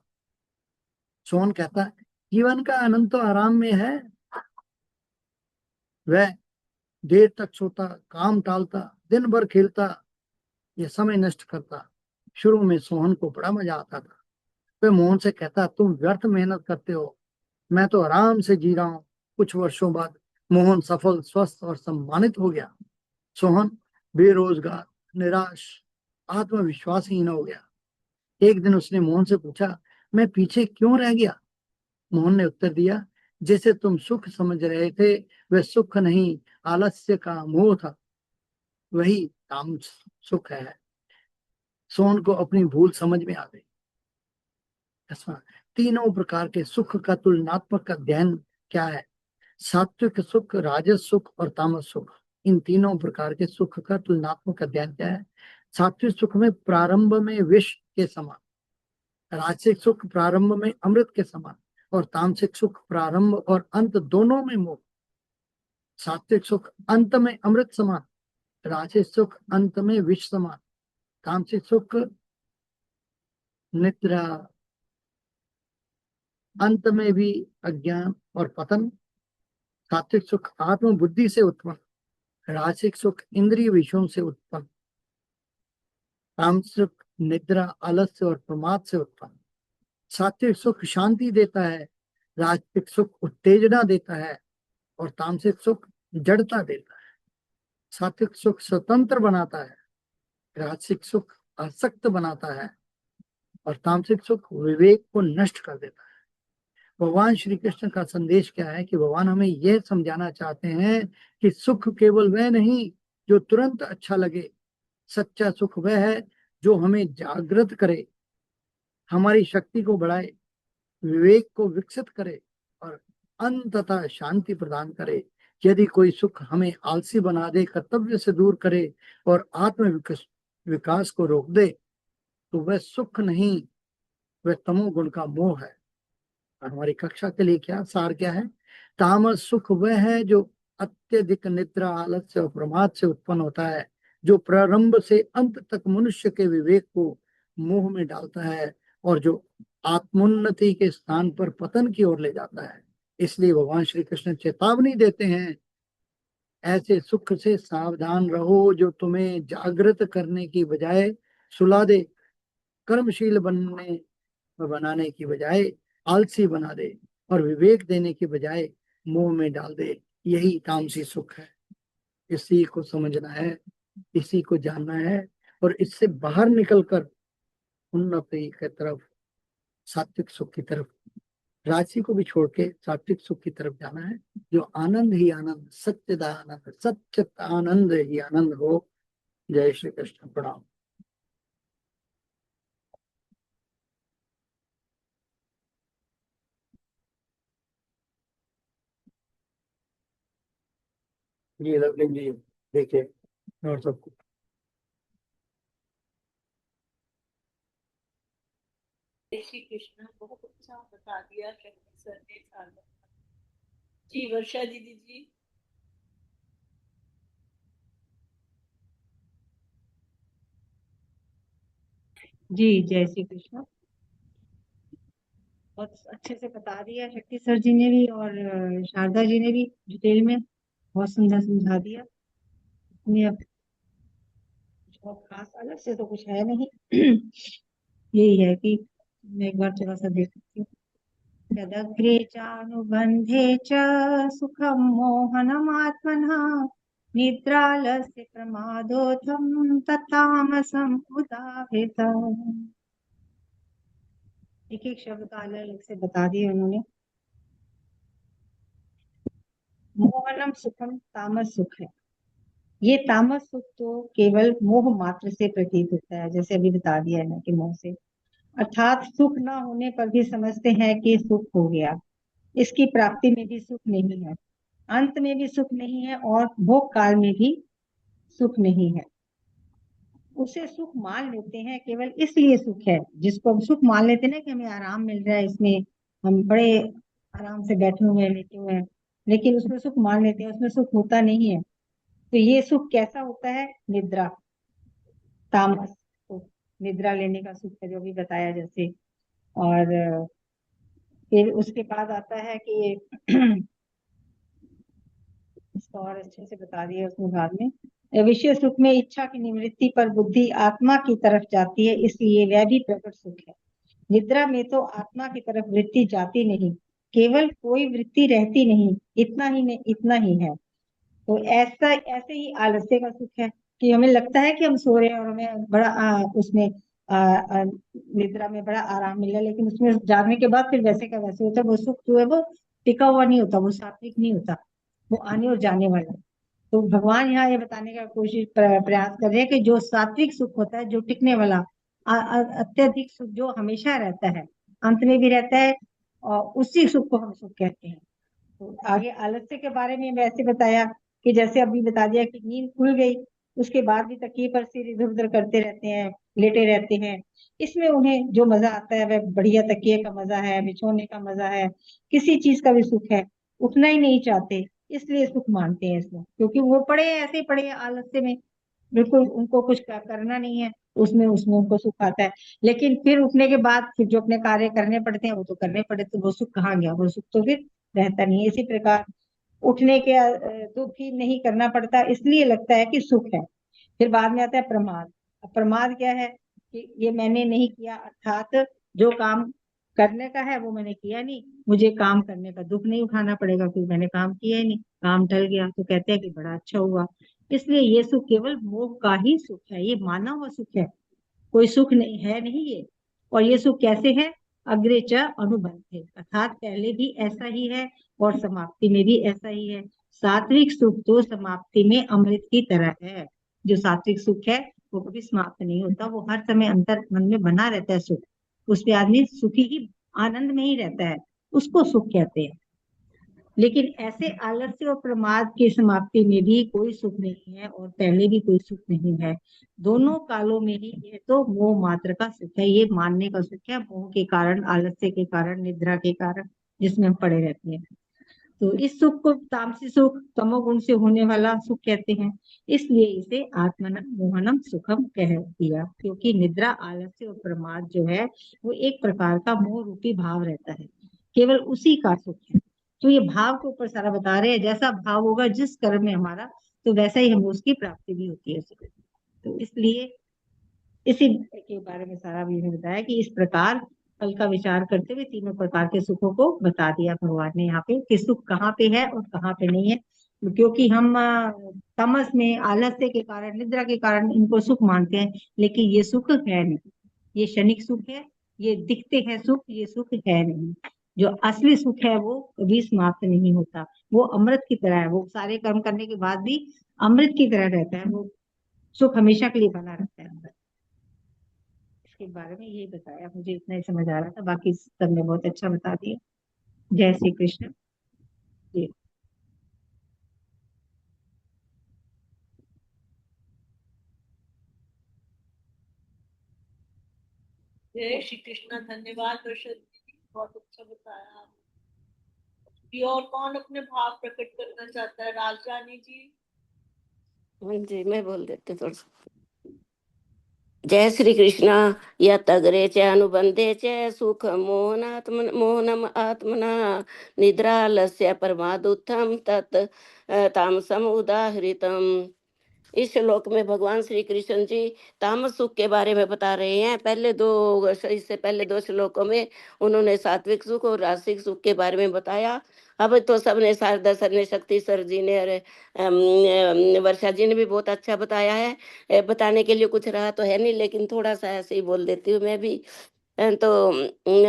सोहन कहता जीवन का आनंद तो आराम में है। वह देर तक सोता, काम टालता, दिन भर खेलता या समय नष्ट करता। शुरू में सोहन को बड़ा मजा आता था। वह मोहन से कहता तुम व्यर्थ मेहनत करते हो, मैं तो आराम से जी रहा हूं। कुछ वर्षों बाद मोहन सफल, स्वस्थ और सम्मानित हो गया। सोहन बेरोजगार, निराश, आत्मविश्वासहीन हो गया। एक दिन उसने मोहन से पूछा मैं पीछे क्यों रह गया? मोहन ने उत्तर दिया जिसे तुम सुख समझ रहे थे वह सुख नहीं, आलस्य का मोह था, वही काम सुख है। सोन को अपनी भूल समझ में आ गई। तीनों प्रकार के सुख का तुलनात्मक अध्ययन क्या है? सात्विक सुख, राजस सुख और तामस सुख। इन तीनों प्रकार के सुख का तुलनात्मक अध्ययन क्या है? सात्विक सुख में प्रारंभ में विष के समान, राजसिक सुख प्रारंभ में अमृत के समान, और तामसिक सुख प्रारंभ और अंत दोनों में मोह। सात्विक सुख अंत में अमृत समान, राजसिक सुख अंत में विष समान, तामसिक सुख निद्रा, अंत में भी अज्ञान और पतन। सात्विक सुख आत्म बुद्धि से उत्पन्न, राजसिक सुख इंद्रिय विषयों से उत्पन्न, तामसिक निद्रा, आलस्य और प्रमाद से उत्पन्न। सात्विक सुख शांति देता है, राजसिक सुख उत्तेजना देता है और तामसिक सुख जड़ता देता है। सात्विक सुख स्वतंत्र बनाता है, राजसिक सुख आसक्त बनाता है और तामसिक सुख विवेक को नष्ट कर देता है। भगवान श्री कृष्ण का संदेश क्या है कि भगवान हमें यह समझाना चाहते हैं कि सुख केवल वह नहीं जो तुरंत अच्छा लगे, सच्चा सुख वह है जो हमें जागृत करे, हमारी शक्ति को बढ़ाए, विवेक को विकसित करे और अंततः शांति प्रदान करे। यदि कोई सुख हमें आलसी बना दे, कर्तव्य से दूर करे और आत्म विकास को रोक दे, तो वह सुख नहीं, वह तमोगुण का मोह है। और हमारी कक्षा के लिए क्या सार क्या है? तामस सुख वह है जो अत्यधिक निद्रा, आलस्य और प्रमाद से उत्पन्न होता है, जो प्रारंभ से अंत तक मनुष्य के विवेक को मोह में डालता है और जो आत्मोन्नति के स्थान पर पतन की ओर ले जाता है। इसलिए भगवान श्री कृष्ण चेतावनी देते हैं, ऐसे सुख से सावधान रहो जो तुम्हें जागृत करने की बजाय सुला दे, कर्मशील बनाने की बजाय आलसी बना दे और विवेक देने की बजाय मोह में डाल दे। यही तामसी सुख है। इसी को समझना है, इसी को जानना है और इससे बाहर निकलकर उन्नति की तरफ, सात्विक सुख की तरफ, राजसी को भी छोड़ के सात्विक सुख की तरफ जाना है, जो आनंद ही आनंद, सच्चिदानंद, सच्चित आनंद ही आनंद हो। जय श्री कृष्ण। प्रणाम। जी लवलिंग जी देखिए और सबको। जय श्री कृष्ण। बहुत अच्छा बता दिया शक्ति सर ने। जी वर्षा दीदी जी। जी जय श्री कृष्ण। बहुत अच्छे से बता दिया शक्ति सर जी ने भी और शारदा जी ने भी डिटेल में बहुत सुंदर समझा दिया। इसमें अब बहुत खास अलग से तो कुछ है नहीं। यही है कि मैं एक बार थोड़ा सा देख सकती हूँ। यदग्रे चानुबंधे च सुखम मोहनमात्मनः निद्रालस्य प्रमादोत्थं तत्तामसम् उदाहृतम्। एक एक शब्द का अलग अलग से बता दिए उन्होंने। मोहनम सुखम तामस सुख है। ये तामस सुख तो केवल मोह मात्र से प्रतीत होता है, जैसे अभी बता दिया है ना कि मोह से, अर्थात सुख ना होने पर भी समझते हैं कि सुख हो गया। इसकी प्राप्ति में भी सुख नहीं है, अंत में भी सुख नहीं है और भोग काल में भी सुख नहीं है। उसे सुख मान लेते हैं, केवल इसलिए सुख है जिसको हम सुख मान लेते हैं ना कि हमें आराम मिल रहा है, इसमें हम बड़े आराम से बैठे हुए हैं, लेटे हुए हैं, लेकिन उसमें सुख मान लेते हैं, उसमें सुख होता नहीं है। तो ये सुख कैसा होता है? निद्रा, तामस सुख, निद्रा लेने का सुख है जो भी बताया जैसे। और फिर उसके बाद आता है कि इसको और अच्छे से बता दिया उसमें बाद में। विषय सुख में इच्छा की निवृत्ति पर बुद्धि आत्मा की तरफ जाती है, इसलिए वह भी प्रकट सुख है। निद्रा में तो आत्मा की तरफ वृत्ति जाती नहीं, केवल कोई वृत्ति रहती नहीं, इतना ही है। तो ऐसे ही आलस्य का सुख है कि हमें लगता है कि हम सो रहे हैं और हमें बड़ा उसमें निद्रा में बड़ा आराम मिल रहा है, लेकिन उसमें जागने के बाद फिर वैसे का वैसे होता है। वो सुख जो है वो टिका हुआ नहीं होता, वो सात्विक नहीं होता, वो आने और जाने वाला है। तो भगवान यहाँ ये बताने का प्रयास कर रहे हैं कि जो सात्विक सुख होता है, जो टिकने वाला, अत्यधिक सुख जो हमेशा रहता है, अंत में भी रहता है, और उसी सुख को हम सुख कहते हैं। तो आगे आलस्य के बारे में वैसे बताया कि जैसे अभी बता दिया कि नींद खुल गई, उसके बाद भी तकिए पर सिर इधर उधर करते रहते हैं, लेटे रहते हैं। इसमें उन्हें जो मजा आता है वह बढ़िया तकिए का मजा है, बिछोने का मजा है, किसी चीज का भी सुख है, उठना ही नहीं चाहते, इसलिए सुख मानते हैं इसमें, क्योंकि वो पड़े हैं, ऐसे ही पड़े हैं आलस्य में, बिल्कुल उनको कुछ करना नहीं है, उसमें उसमें उनको सुख आता है। लेकिन फिर उठने के बाद फिर जो अपने कार्य करने पड़ते हैं वो तो करने पड़े, तो वो सुख कहाँ गया, वो सुख तो फिर रहता नहीं है। इसी प्रकार उठने के दुख ही नहीं करना पड़ता, इसलिए लगता है कि सुख है। फिर बाद में आता है प्रमाद। अब प्रमाद क्या है कि ये मैंने नहीं किया, अर्थात जो काम करने का है वो मैंने किया नहीं, मुझे काम करने का दुख नहीं उठाना पड़ेगा क्योंकि मैंने काम किया ही नहीं, काम टल गया, तो कहते हैं कि बड़ा अच्छा हुआ। इसलिए ये सुख केवल मोह का ही सुख है, ये माना हुआ सुख है, कोई सुख नहीं है, नहीं ये। और ये सुख कैसे है? अग्रे च अनुबंध है, अर्थात पहले भी ऐसा ही है और समाप्ति में भी ऐसा ही है। सात्विक सुख तो समाप्ति में अमृत की तरह है। जो सात्विक सुख है वो कभी समाप्त नहीं होता, वो हर समय अंतर मन में बना रहता है सुख, उसमें आदमी सुखी ही आनंद में ही रहता है, उसको सुख कहते हैं। लेकिन ऐसे आलस्य और प्रमाद की समाप्ति में भी कोई सुख नहीं है और पहले भी कोई सुख नहीं है, दोनों कालों में ही ये तो मोह मात्र का सुख है, ये मानने का सुख है, मोह के कारण, आलस्य के कारण, निद्रा के कारण, जिसमें हम पड़े रहते हैं। तो इस सुख को तामसी सुख, तमोगुण से होने वाला सुख कहते हैं, इसलिए इसे आत्मनम मोहनम सुखम कह दिया, क्योंकि निद्रा, आलस्य और प्रमाद जो है वो एक प्रकार का मोह रूपी भाव रहता है, केवल उसी का सुख है। तो ये भाव के ऊपर सारा बता रहे हैं, जैसा भाव होगा जिस कर्म में हमारा, तो वैसा ही हमें उसकी प्राप्ति भी होती है उसको। तो इसलिए इसी के बारे में सारा भी बताया कि इस प्रकार फल का विचार करते हुए तीनों प्रकार के सुखों को बता दिया भगवान ने यहाँ पे कि सुख कहाँ पे है और कहाँ पे नहीं है। क्योंकि हम तमस में, आलस्य के कारण, निद्रा के कारण इनको सुख मानते हैं, लेकिन ये सुख है नहीं, ये क्षणिक सुख है, ये दिखते हैं सुख, ये सुख है नहीं। जो असली सुख है वो कभी समाप्त नहीं होता, वो अमृत की तरह है, वो सारे कर्म करने के बाद भी अमृत की तरह रहता है, वो सुख हमेशा के लिए बना रहता है अंदर। इसके बारे में यही बताया, मुझे इतना ही समझ आ रहा था, बाकी सब ने बहुत अच्छा बता दिया। जय श्री कृष्ण जी। जय श्री कृष्ण। धन्यवाद वर्षा दीदी, बहुत अच्छा बताया आपने। और कौन अपने भाव प्रकट करना चाहता है? राजरानी जी। जी मैं बोल देती हूँ थोड़ा सा। जय श्री कृष्ण। यत् अग्रे च अनुबंधे च सुख मोहनम आत्मना निद्रालस्य प्रमादुत्थम तत् तामसम उदाहृतम। इस श्लोक में भगवान श्री कृष्ण जी तामस सुख के बारे में बता रहे हैं। इससे पहले दो श्लोकों में उन्होंने सात्विक सुख और राजसिक सुख के बारे में बताया। अब तो सबने, शारदा सर ने, शक्ति सर जी ने और वर्षा जी ने भी बहुत अच्छा बताया है। बताने के लिए कुछ रहा तो है नहीं, लेकिन थोड़ा सा ऐसे ही बोल देती हूँ मैं भी। तो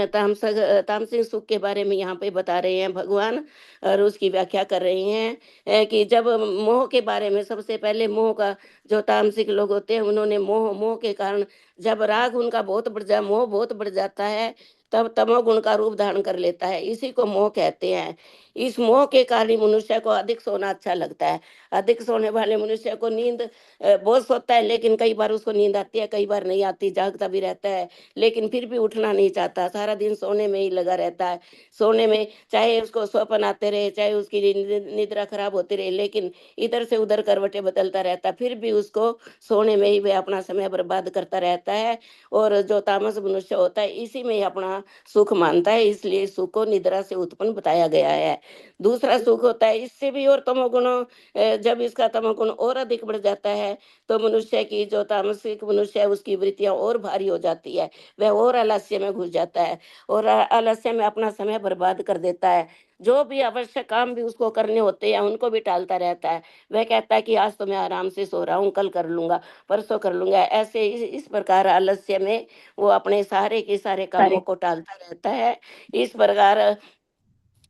तामसिक सुख के बारे में यहाँ पे बता रहे हैं भगवान, और उसकी व्याख्या कर रहे हैं कि जब मोह के बारे में, सबसे पहले मोह का, जो तामसिक लोग होते हैं उन्होंने मोह के कारण, जब राग उनका बहुत मोह बहुत बढ़ जाता है, तब तमोगुण का रूप धारण कर लेता है, इसी को मोह कहते हैं। इस मोह के कारण ही मनुष्य को अधिक सोना अच्छा लगता है। अधिक सोने वाले मनुष्य को नींद, बहुत सोता है लेकिन कई बार उसको नींद आती है, कई बार नहीं आती, जागता भी रहता है, लेकिन फिर भी उठना नहीं चाहता, सारा दिन सोने में ही लगा रहता है। सोने में चाहे उसको स्वप्न आते रहे, चाहे उसकी निद्रा खराब होती रहे, लेकिन इधर से उधर करवटें बदलता रहता, फिर भी उसको सोने में ही वह अपना समय बर्बाद करता रहता है। और जो तामस मनुष्य होता है इसी में ही अपना सुख मानता है, इसलिए सुख को निद्रा से उत्पन्न बताया गया है। दूसरा सुख होता है इससे भी और तमोगुण, जब इसका तमोगुण और अधिक बढ़ जाता है तो मनुष्य की, जो तामसिक मनुष्य है उसकी वृत्तियां और भारी हो जाती है, वह और आलस्य में घुस जाता है और आलस्य में अपना समय बर्बाद कर देता है। जो भी आवश्यक काम भी उसको करने होते हैं उनको भी टालता रहता है। वह कहता है कि आज तो मैं आराम से सो रहा हूँ, कल कर लूंगा, परसों कर लूंगा, ऐसे इस प्रकार आलस्य में वो अपने सारे के सारे कामों को टालता रहता है। इस प्रकार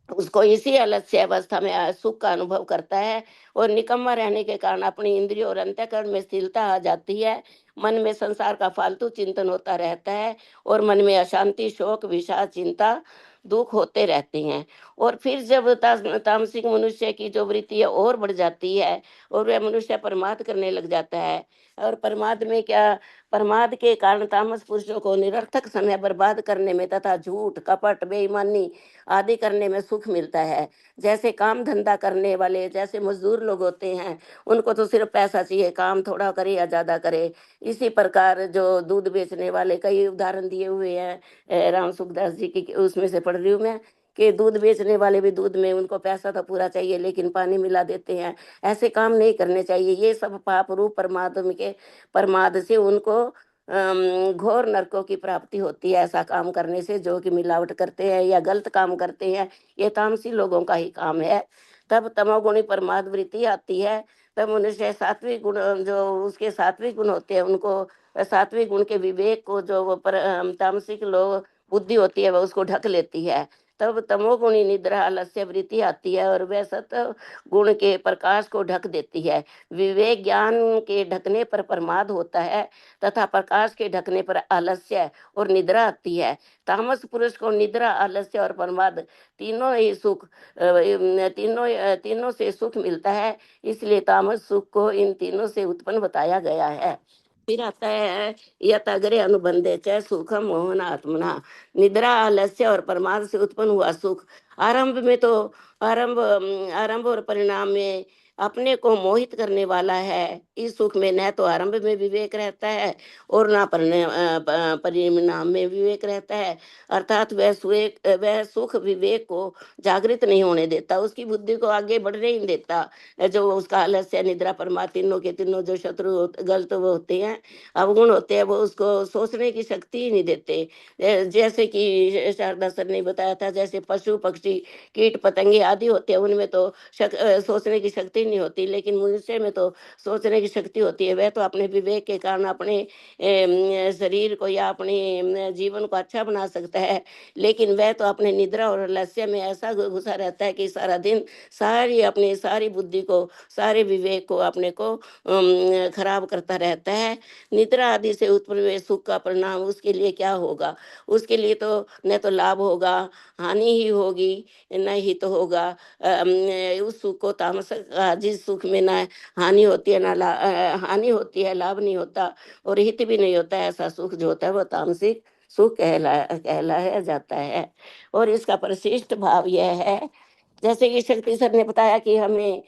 उसको इसी आलस्य अवस्था में सुख का अनुभव करता है, और निकम्मा रहने के कारण अपनी इंद्रियों और अंतःकरण में स्थिरता आ जाती है। मन में संसार का फालतू चिंतन होता रहता है, और मन में अशांति, शोक, विषाद, चिंता, दुख होते रहते हैं। और फिर जब तामसिक मनुष्य की जो वृत्ति है और बढ़ जाती है, और वह मनुष्य प्रमाद करने लग जाता है। और प्रमाद में क्या, प्रमाद के कारण तामस पुरुषों को निरर्थक समय बर्बाद करने में तथा झूठ, कपट, बेईमानी आदि करने में सुख मिलता है। जैसे काम धंधा करने वाले, जैसे मजदूर लोग होते हैं, उनको तो सिर्फ पैसा चाहिए, काम थोड़ा करे या ज्यादा करे। इसी प्रकार जो दूध बेचने वाले, कई उदाहरण दिए हुए हैं राम सुखदास जी की, उसमें से पढ़ रही हूँ मैं, कि दूध बेचने वाले भी दूध में उनको पैसा तो पूरा चाहिए, लेकिन पानी मिला देते हैं। ऐसे काम नहीं करने चाहिए। ये सब पाप रूप परमात्मा के प्रमाद से उनको घोर नरकों की प्राप्ति होती है। ऐसा काम करने से, जो कि मिलावट करते हैं या गलत काम करते हैं, ये तामसी लोगों का ही काम है। तब तमोगुणी प्रमाद वृत्ति आती है। तब मनुष्य सात्विक गुण, जो उसके सात्विक गुण होते हैं, उनको सात्विक गुण के विवेक को, जो वो तामसिक लोग बुद्धि होती है, वह उसको ढक लेती है। तब तमोगुणी निद्रा आलस्य वृत्ति आती है, और वह सत गुण के प्रकाश को ढक देती है। विवेक ज्ञान के ढकने पर प्रमाद होता है, तथा प्रकाश के ढकने पर आलस्य और निद्रा आती है। तामस पुरुष को निद्रा, आलस्य और प्रमाद तीनों ही सुख तीनों से सुख मिलता है। इसलिए तामस सुख को इन तीनों से उत्पन्न बताया गया है। फिर आता है यत अग्रे अनुबंधे च सुखम मोहन आत्मना। निद्रा, आलस्य और प्रमाद से उत्पन्न हुआ सुख आरंभ में तो आरंभ और परिणाम में अपने को मोहित करने वाला है। इस सुख में न तो आरंभ में विवेक रहता है, और ना परिणाम में विवेक रहता है। अर्थात वह सुख विवेक को जागृत नहीं होने देता, उसकी बुद्धि को आगे बढ़ने ही नहीं देता। जो उसका आलस्य, निद्रा, प्रमाद, तीनों के तीनों जो गलत वो होते हैं, अवगुण होते हैं, वो उसको सोचने की शक्ति ही नहीं देते। जैसे कि शारदा सर ने बताया था, जैसे पशु पक्षी, कीट पतंगे आदि होते हैं, उनमें तो सोचने की शक्ति नहीं होती, लेकिन मनुष्य में तो सोचने की शक्ति होती है। वह तो अपने विवेक के कारण अपने शरीर को या अपने जीवन को अच्छा बना सकता है, लेकिन वह तो अपने निद्रा और आलस्य में ऐसा घुसा रहता है कि सारा दिन सारी बुद्धि को, सारे विवेक को, अपने को खराब करता रहता है। निद्रा आदि से उत्पन्न हुए सुख का परिणाम उसके लिए क्या होगा? उसके लिए तो न तो लाभ होगा, हानि ही होगी, न हित तो होगा। उस सुख को, तामस का जिस सुख में ना हानि होती है, ना हानि होती है, लाभ नहीं होता और हित भी नहीं होता, ऐसा सुख जो होता है वो तामसिक सुख कहलाया जाता है। और इसका परिशिष्ट भाव यह है, जैसे कि शक्ति सर ने बताया कि हमें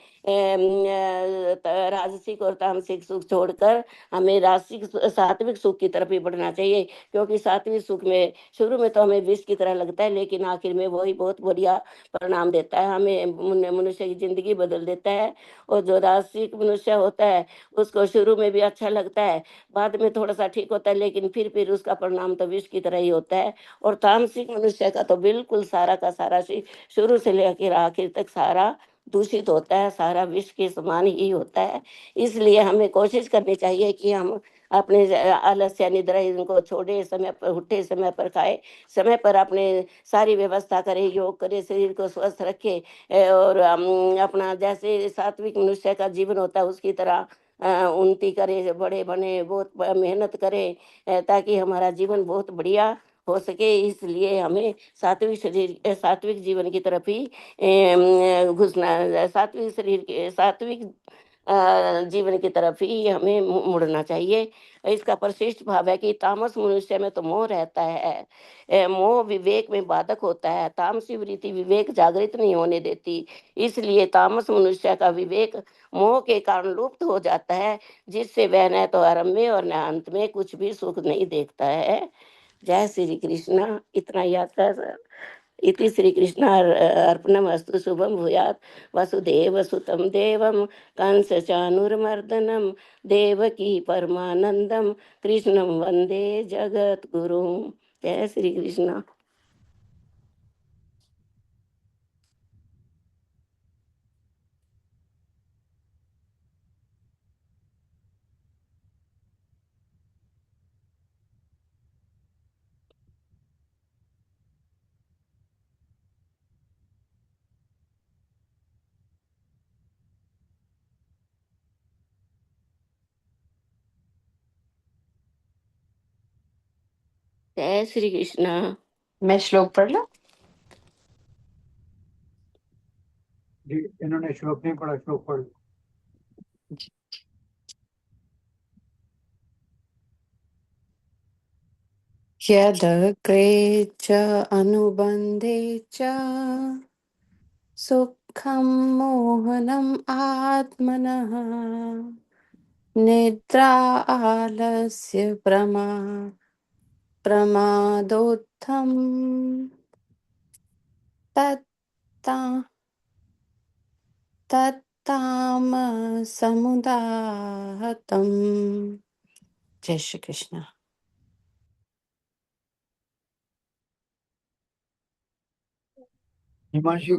राजसिक और तामसिक सुख छोड़कर हमें राजसिक सात्विक सुख की तरफ ही बढ़ना चाहिए। क्योंकि सात्विक सुख में शुरू में तो हमें विष की तरह लगता है, लेकिन आखिर में वही बहुत बढ़िया परिणाम देता है, हमें मनुष्य की जिंदगी बदल देता है। और जो राजसिक मनुष्य होता है, उसको शुरू में भी अच्छा लगता है, बाद में थोड़ा सा ठीक होता है, लेकिन फिर उसका परिणाम तो विष की तरह ही होता है। और तामसिक मनुष्य का तो बिल्कुल सारा का सारा शुरू से लेकर आखिर तक सारा दूषित होता है, सारा विष के समान ही होता है। इसलिए हमें कोशिश करनी चाहिए कि हम अपने आलस्य, निद्रा इनको छोड़े, समय पर उठे, समय पर खाए, समय पर अपने सारी व्यवस्था करे, योग करे, शरीर को स्वस्थ रखे। और अपना जैसे सात्विक मनुष्य का जीवन होता है उसकी तरह उन्नति करे, बड़े बने, बहुत मेहनत करे, ताकि हमारा जीवन बहुत बढ़िया हो सके। इसलिए हमें सात्विक जीवन की तरफ ही घुसना, सात्विक जीवन की तरफ ही हमें मुड़ना चाहिए। इसका परिशिष्ट भाव है कि तामस मनुष्य में तो मोह रहता है, मोह विवेक में बाधक होता है, तामसी वृत्ति विवेक जागृत नहीं होने देती। इसलिए तामस मनुष्य का विवेक मोह के कारण लुप्त हो जाता है, जिससे वह न तो आरंभ में और न अंत में कुछ भी सुख नहीं देखता है। जय श्री कृष्ण। इतना याद कर इति श्री कृष्ण अर्पणमस्तु। शुभम भूयात्। वसुदेव सुतं देवं कंस चाणूरमर्दनं देवकी परमानंदम कृष्णं वंदे जगत गुरुं। जय श्री कृष्ण। जय श्री कृष्ण। मैं श्लोक पढ़ लूं? जी, इन्होंने श्लोक नहीं पढ़ा, श्लोक पढ़ लो। यदग्रे च अनुबन्धे च सुखं मोहनम् आत्मनः निद्रा आलस्य प्रमादोत्थं तत्ता तत्तामसमुदाहतम्। जय श्री कृष्ण। हिमांशु,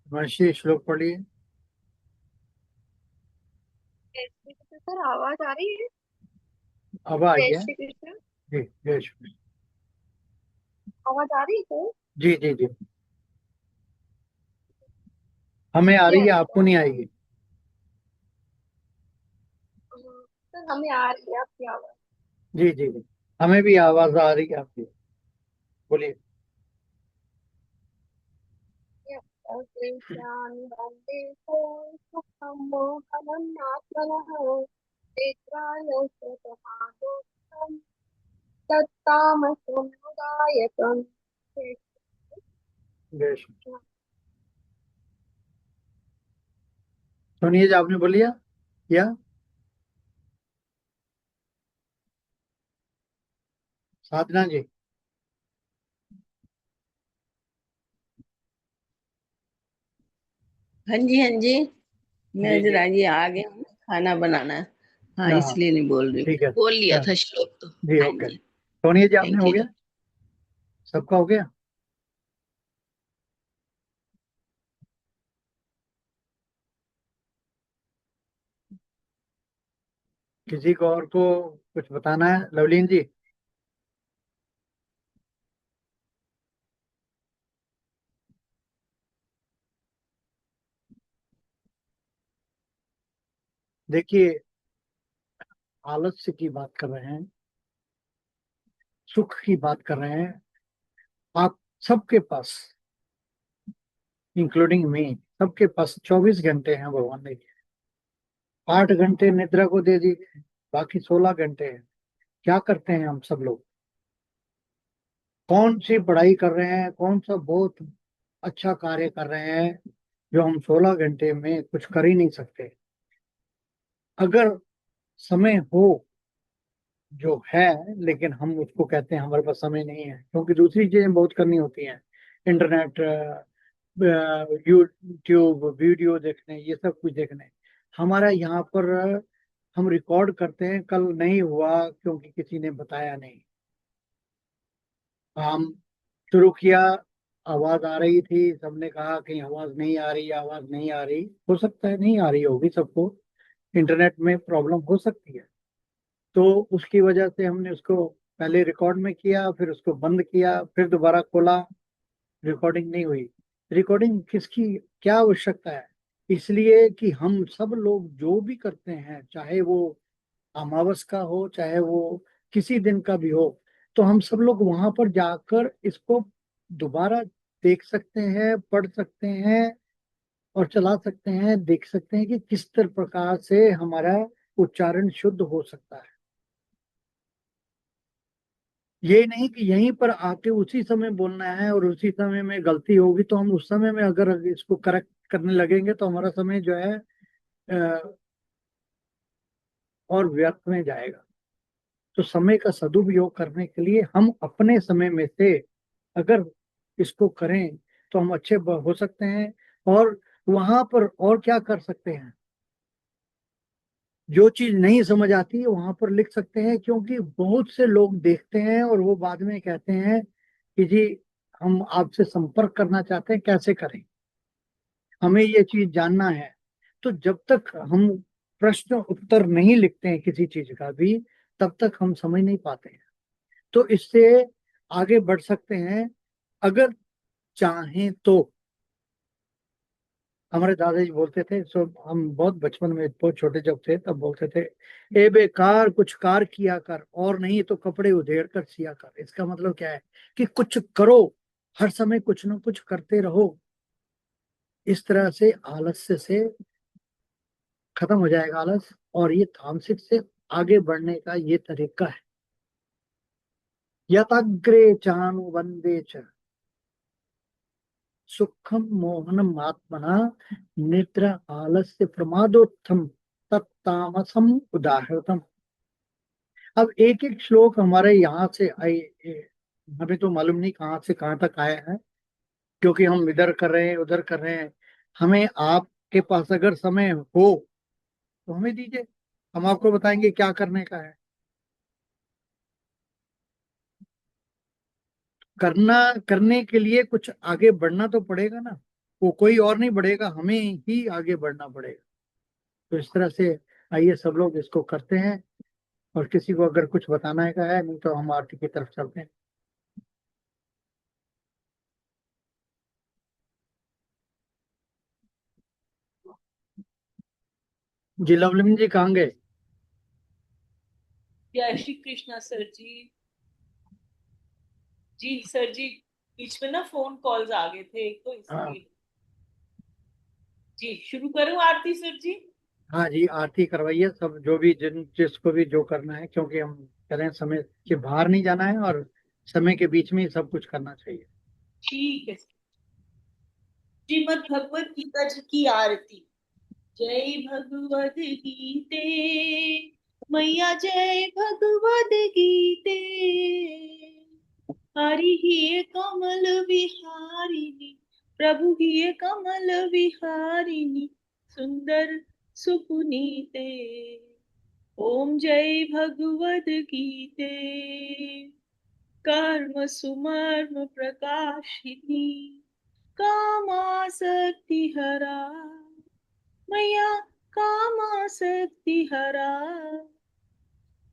हिमांशी श्लोक पढ़िए। सर आवाज आ रही है? अब आ जय गया। श्री कृष्ण। जी, जय श्री कृष्ण। आवाज आ रही है सर? जी जी जी, हमें आ रही है, यस आपको नहीं आएगी। सर, हमें आ रही है आपकी आवाज। जी जी जी, हमें भी आवाज आ रही है आपकी, बोलिए। तत्तामसमुदायकम्। जय श्री कृष्ण। सोनिया जी, आपने बोलिया या साधना जी? हाँ जी हाँ जी, मैं जी जी, जरा ये आ गया हूँ खाना बनाना। हाँ, हाँ हाँ, इसलिए नहीं बोल रही, ठीक है, बोल लिया हाँ, था श्लोक तो। जी हाँ ओके। जी, सोनिया जी, आपने थैंक हो यू गया? जी। सबका हो गया? किसी को और को कुछ बताना है? लवलीन जी? देखिए, आलस्य की बात कर रहे हैं, सुख की बात कर रहे हैं। आप सबके पास, इंक्लूडिंग मी, सबके पास 24 घंटे हैं भगवान ने दिए। 8 घंटे निद्रा को दे दिए, बाकी 16 घंटे हैं। क्या करते हैं हम सब लोग? कौन सी पढ़ाई कर रहे हैं, कौन सा बहुत अच्छा कार्य कर रहे हैं जो हम 16 घंटे में कुछ कर ही नहीं सकते? अगर समय हो, जो है, लेकिन हम उसको कहते हैं हमारे पास समय नहीं है, क्योंकि दूसरी चीजें बहुत करनी होती हैं। इंटरनेट, यूट्यूब वीडियो देखने, ये सब कुछ देखने। हमारा यहाँ पर हम रिकॉर्ड करते हैं, कल नहीं हुआ क्योंकि किसी ने बताया नहीं। हम शुरू किया, आवाज आ रही थी, सबने कहा कहीं आवाज नहीं आ रही, आवाज नहीं आ रही। हो सकता है नहीं आ रही होगी सबको, इंटरनेट में प्रॉब्लम हो सकती है। तो उसकी वजह से हमने उसको पहले रिकॉर्ड में किया, फिर उसको बंद किया, फिर दोबारा खोला, रिकॉर्डिंग नहीं हुई। रिकॉर्डिंग किसकी, क्या आवश्यकता है? इसलिए कि हम सब लोग जो भी करते हैं, चाहे वो अमावस का हो, चाहे वो किसी दिन का भी हो, तो हम सब लोग वहां पर जाकर इसको दोबारा देख सकते हैं, पढ़ सकते हैं और चला सकते हैं, देख सकते हैं कि किस तरह प्रकार से हमारा उच्चारण शुद्ध हो सकता है। ये नहीं कि यहीं पर आके उसी समय बोलना है और उसी समय में गलती होगी तो हम उस समय में अगर इसको करेक्ट करने लगेंगे तो हमारा समय जो है और व्यर्थ में जाएगा। तो समय का सदुपयोग करने के लिए हम अपने समय में से अगर इसको करें तो हम अच्छे हो सकते हैं। और वहां पर और क्या कर सकते हैं? जो चीज नहीं समझ आती है वहां पर लिख सकते हैं, क्योंकि बहुत से लोग देखते हैं और वो बाद में कहते हैं कि जी हम आपसे संपर्क करना चाहते हैं, कैसे करें, हमें ये चीज जानना है। तो जब तक हम प्रश्न उत्तर नहीं लिखते हैं किसी चीज का भी, तब तक हम समझ नहीं पाते हैं। तो इससे आगे बढ़ सकते हैं अगर चाहें तो। हमारे दादाजी बोलते थे, सो हम बहुत बचपन में, बहुत छोटे जब थे तब बोलते थे, ए बेकार कुछ कार किया कर, और नहीं तो कपड़े उधेड़ कर सिया कर। इसका मतलब क्या है कि कुछ करो, हर समय कुछ ना कुछ करते रहो। इस तरह से आलस्य से खत्म हो जाएगा आलस, और ये तामसिक से आगे बढ़ने का ये तरीका है। यताग्रे चानुबंधे च सुखम मोहनम आत्मना निद्रा आलस्य प्रमादोत्थम तत्तामसम उदाहृतम। अब एक एक श्लोक हमारे यहाँ से आए, हमें तो मालूम नहीं कहाँ से कहाँ तक आया है, क्योंकि हम इधर कर रहे हैं उधर कर रहे हैं। हमें, आपके पास अगर समय हो तो हमें दीजिए, हम आपको बताएंगे क्या करने का है। करना, करने के लिए कुछ आगे बढ़ना तो पड़ेगा ना, वो कोई और नहीं बढ़ेगा, हमें ही आगे बढ़ना पड़ेगा। तो इस तरह से आइए सब लोग इसको करते हैं, और किसी को अगर कुछ बताना का है, नहीं तो हम आरती की तरफ चलते हैं। जी लवलिन जी कहाँ गए? जय श्री कृष्णा सर जी। जी सर जी, बीच में ना फोन कॉल्स आ गए थे एक, तो हाँ इसलिए। जी शुरू करूं आरती सर जी? हाँ जी, आरती करवाइए सब, जो भी जिसको भी जो करना है, क्योंकि हम कह रहे हैं समय के बाहर नहीं जाना है, और समय के बीच में ही सब कुछ करना चाहिए। ठीक है। श्रीमद् भगवत गीता जी की आरती। जय भगवद गीते मैया, जय भगवद गीते। हरि ही कमल विहारिणी, प्रभु ही कमल विहारिणी, सुंदर सुपुनीते। ओम जय भगवद गीते। कर्म सुमर्म प्रकाशिनी, कामासक्ति हरा, मैया कामासक्ति हरा।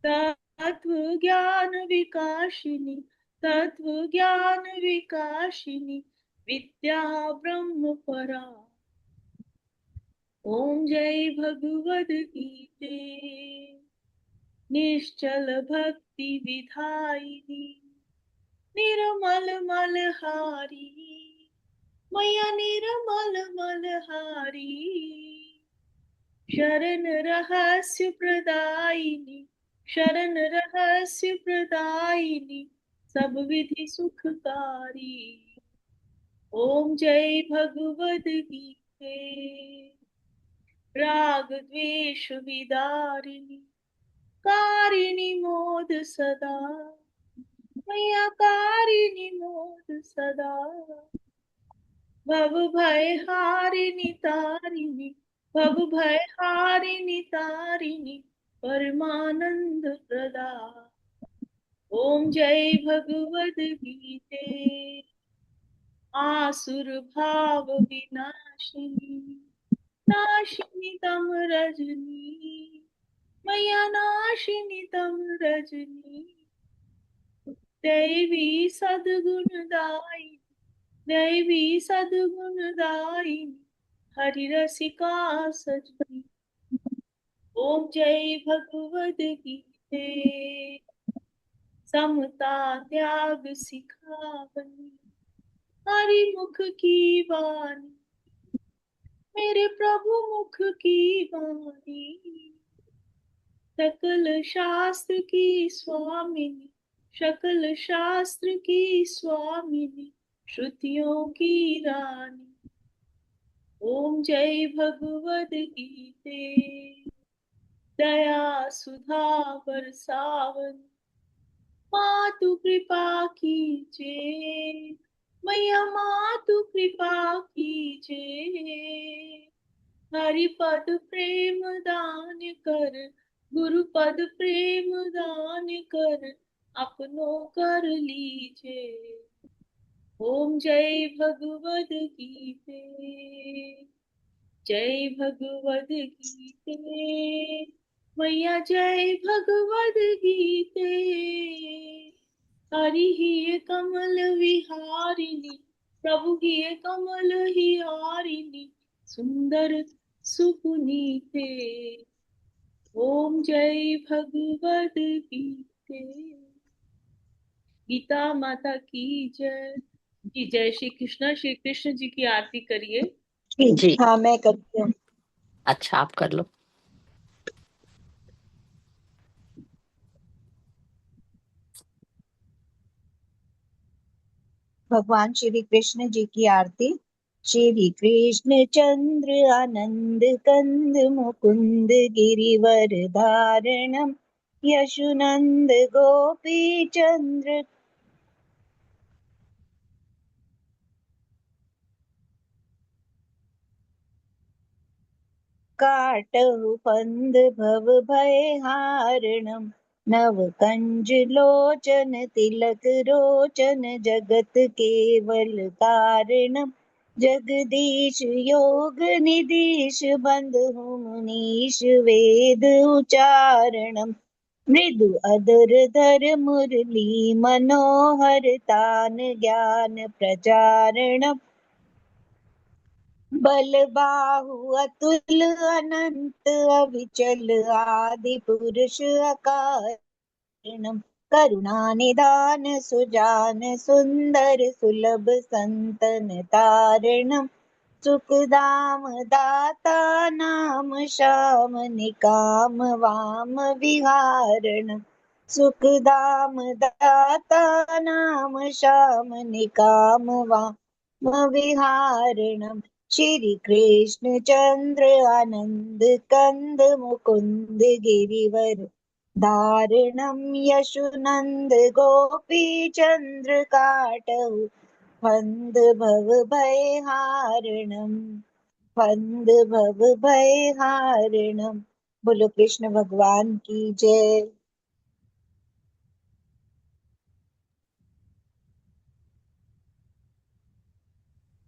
तत्व ज्ञान विकाशिनी, तत्व ज्ञान विकाशिनी, विद्या ब्रह्म परा। ओम जय भगवद गीते। निश्चल भक्ति विधायिनी, निर्मल मलहारी, मैया निर्मल मलहारी। शरण रहस्य प्रदायिनी, शरण रहस्य प्रदायिनी, सब विधि सुखकारी। ओम जय भगवद गीते। राग द्वेष विदारिणी, कारिणी मोद सदा, मैया कारिणी मोद सदा। भव भय हारिणी तारिणी, भव भय हारिणी तारिणी, परमानंद प्रदा। ओम जय भगवद गीते। आसुर भाव विनाशिनी, नाशिनी तम रजनी, मैया नाशिनी तम रजनी। दैवी सद्गुणदायिनी, दैवी सद्गुणदायिनी, हरि रसिका सजनी। ओम जय भगवद गीते। समता त्याग सिखावनी, हरि मुख की वाणी, मेरे प्रभु मुख की वाणी। सकल शास्त्र की स्वामिनी, सकल शास्त्र की स्वामिनी, श्रुतियों की रानी। ओम जय भगवद गीते। दया सुधा बरसावन, मातु कृपा कीजे, मैया मातु कृपा कीजे। हरि पद प्रेम दान कर, गुरु पद प्रेम दान कर, अपनो कर लीजे। ओम जय भगवद गीते। जय भगवद गीते, मैया जय भगवद गीते। हरि ही कमल विहारिणी, प्रभु ही कमल ही हारिणी, सुंदर सुपुनीते। ओम जय भगवद गीते। गीता माता की जय। जी जय श्री कृष्ण जी की आरती करिए। जी हाँ मैं करती हूँ। अच्छा, आप कर लो। भगवान श्री कृष्ण जी की आरती। श्री कृष्ण चंद्र आनंद कंद मुकुंद गिरिवर धारणम यशुनंद गोपी चंद्र काटहु फंद भव भय हारणम नव कंज लोचन तिलक रोचन जगत केवल कारणम जगदीश योग निधीश बंधु मुनीश वेद उचारणम मृदु अदर धर मुरली मनोहर तान ज्ञान प्रचारणम बल बाहु अतुल अनंत अविचल आदि पुरुष अकारणम करुणा निदान सुजान सुंदर सुलभ संतन तारणम सुखदाम दाता नाम श्याम निकाम वाम विहारणम सुखदाम दाता नाम श्याम निकाम वाम विहारणम श्री कृष्ण चंद्र आनंद कंद मुकुंद गिरिवर धारणम यशुनंद गोपी चंद्र काटहु फंद भव भय हारणम फंद भव भय हारणम। बोलो कृष्ण भगवान की जय।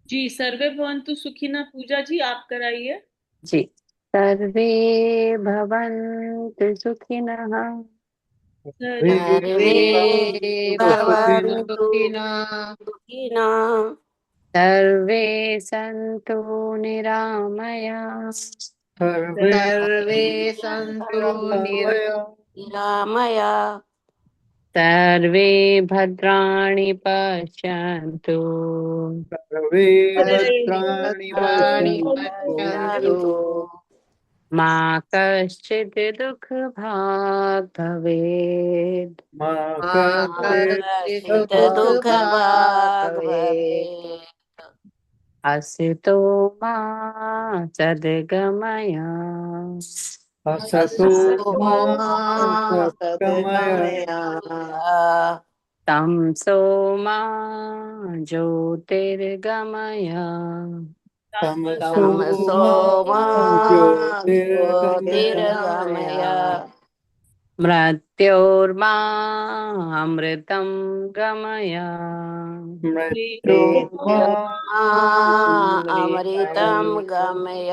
जी सर्वे भवन्तु सुखिनः। पूजा जी आप कराइए। जी। सर्वे भवन्तु सुखिनः। सर्वे भवन्तु सुखिनः। सर्वे सन्तु निरामया सर्वे सन्तु निरामया। सर्वे भद्राणि पश्यन्तु सर्वे भद्राणि भद्राणि पश्यन्तु पश्यन्तु मा कश्चित् दुःखभाग् भवेत् मा मा कश्चित् कश्चित् दुःखभाग् भवेत्। असितो मा सद्गमय असतो असतो मा मा सद्गमय सद्गमय। तमसो मा ज्योतिर्गमय तमसो तमसो मा मा ज्योतिर्गमय ज्योतिर्गमय। मृत्योर्मा अमृतं गमय मृत्योर्मा मृत्युर्मा अमृतं गमय।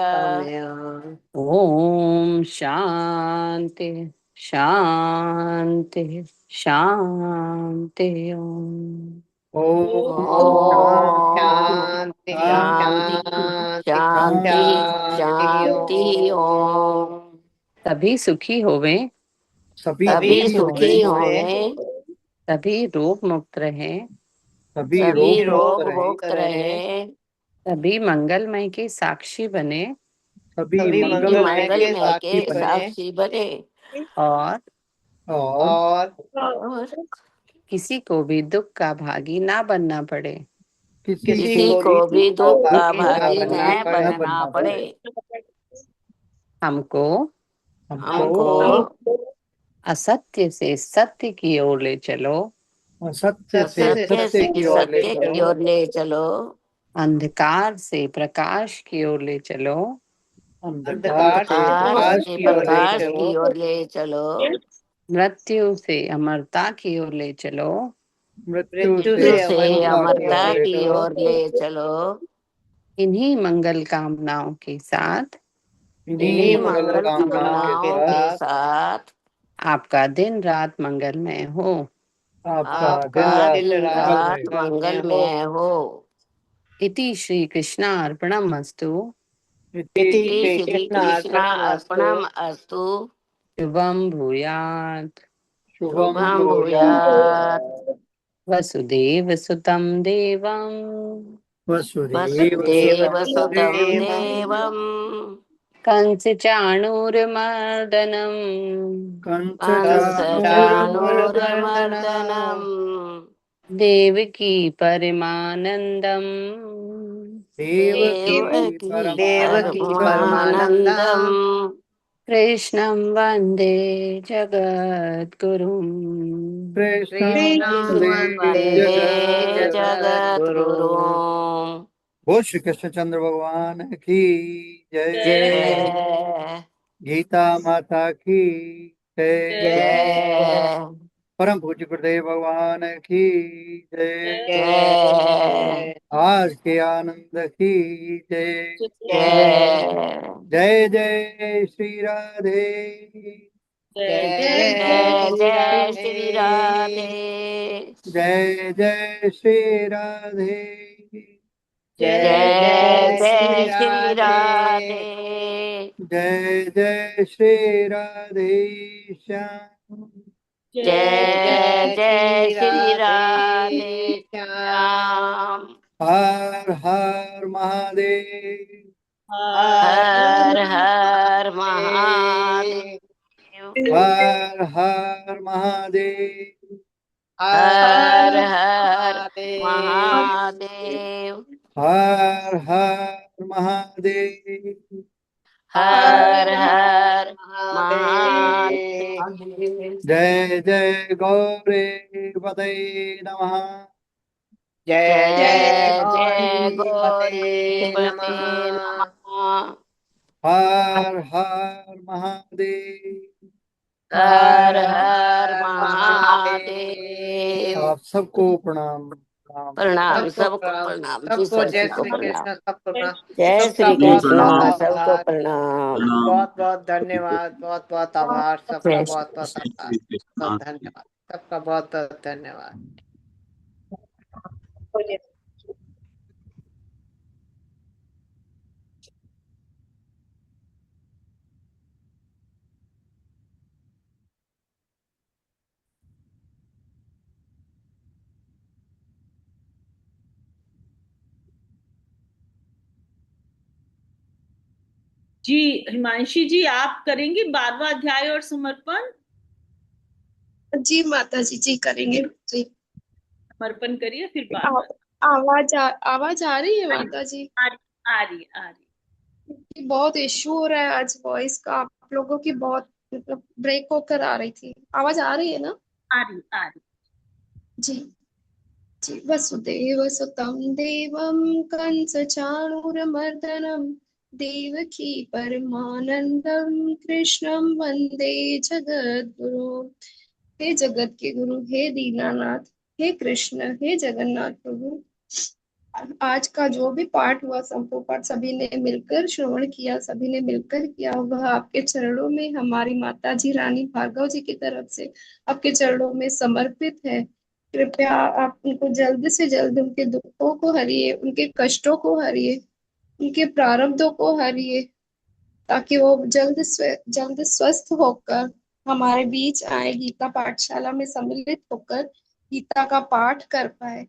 ओम शांति शांति शांति ओम। ओम ओम शांति शांति शांति शांति शांति शांति ओम। सभी सुखी होवे, सभी सभी सुखी होवे, सुखी होवे, सभी रोग मुक्त रहे, सभी सभी रोग मुक्त रोग रहे, मुक्त रहे, सभी मंगलमय के साक्षी बने सभी सभी मंगलमय के मंगलमय के साक्षी बने साक्षी बने और और किसी को भी दुख का भागी ना बनना पड़े। किसी को भी दुख का भागी बनना न बनना पड़े। हमको हमको असत्य से सत्य की ओर ले चलो, असत्य से सत्य सत्य से की ओर ले सत्य की चलो, ओर ले चलो, अंधकार से प्रकाश की ओर ले चलो, अंधकार से अंधकार प्रकाश से की ओर ले प्रकाश चलो, की ओर ले चलो, मृत्यु से अमरता की ओर ले चलो, मृत्यु मृत्यु से से अमरता की ओर अमरता ले की चलो। ओर ले चलो। इन्हीं मंगल कामनाओं के साथ इन्हीं इन्हीं मंगल मंगल कामनाओं के कामनाओं के साथ साथ आपका दिन रात मंगलमय हो। आपका आपका दिन दिन रात रात मंगलमय मंगलमय हो। इति श्री कृष्णार्पणमस्तु। इति इति श्री श्री कृष्ण कृष्ण अर्पणमस्तु। अर्पणम अस्तु। शुभम भूयात्। शुभम शुभम भूयात्। भूयात्। वसुदेव सुतं देवं वसुदेव वसुदेव सुतं सुतं देवं देवं कंस चाणूरमर्दनम् कंसचाणूरमर्दनं कंसचाणूरमर्दनम् देवकी परमानन्दम् देवकी देवकी देवकी परमानन्दं परमानन्दम् परमानंदम कृष्णं वन्दे जगद्गुरुम्। कृष्णं कृष्णं वन्दे वन्दे वन्दे जगद्गुरुम्। जगद्गुरुम्। बोल श्री कृष्ण चंद्र भगवान की जय। जय गीता माता की जय। जय जय परम पूज्य गुरुदेव भगवान की जय। जय जय आज के आनंद की जय। जय जय जय श्री राधे। जय जय जय जय श्री जय श्री राधे। राधे। जय जय श्री राधे। जय जय जय श्री जय श्री राधे। राधे। जय जय श्री राधे श्याम। जय जय जय जय श्री श्री राधे राधे श्याम। श्याम। हर हर महादेव। हर हर हर महादेव। महादेव। हर हर महादेव। हर हर हर महादेव। महादेव। हर हर महादेव। हर हर हर हर महादेव। महादेव। जय जय गौरे पते नमः। जय जय जय जय गौरी पते गौरीपते नमः। नमः। हर हर महादेव। हर हर हर हर महादेव। महादेव। आप सबको प्रणाम प्रणाम। प्रणाम सबको सबको प्रणाम। प्रणाम जी, सबको जय सभी को श्री प्रणाम। कृष्ण। सबको प्रणाम। जय सबका श्री जी बहुत कृष्ण, बहुत प्रणाम सबको आभार। प्रणाम। प्रणाम। बहुत बहुत धन्यवाद। बहुत बहुत आभार। सबका जय श्री बहुत बहुत कृष्ण। आभार। श्री कृष्ण। बहुत धन्यवाद। सबका बहुत बहुत धन्यवाद। जी हिमांशी जी, आप करेंगी 12वां अध्याय और समर्पण। जी माता जी करेंगे जी। समर्पण करिए फिर आ, 12वां। आवाज आ रही है आ माता जी? रही आ रही आ रही। कि बहुत इशू हो रहा है आज वॉइस का, आप लोगों की बहुत मतलब ब्रेक होकर आ रही थी। आवाज आ रही है ना? आ रही आ रही। जी जी। वसुदेव सुतं देवं कंस चाणूरमर्दनं देवकी परमानंदं कृष्णं वंदे जगद्गुरु। हे जगत के गुरु, हे दीनानाथ, हे कृष्ण, हे जगन्नाथ प्रभु, आज का जो भी पाठ हुआ संपूर्ण पाठ सभी ने मिलकर श्रवण किया, सभी ने मिलकर किया, वह आपके चरणों में हमारी माता जी रानी भार्गव जी की तरफ से आपके चरणों में समर्पित है। कृपया आप उनको जल्द से जल्द उनके दुखों को हरिए, उनके कष्टों को हरिए, उनके प्रारब्धों को हरिए, ताकि वो जल्द स्वस्थ होकर हमारे बीच आए, गीता पाठशाला में सम्मिलित होकर गीता का पाठ कर पाए।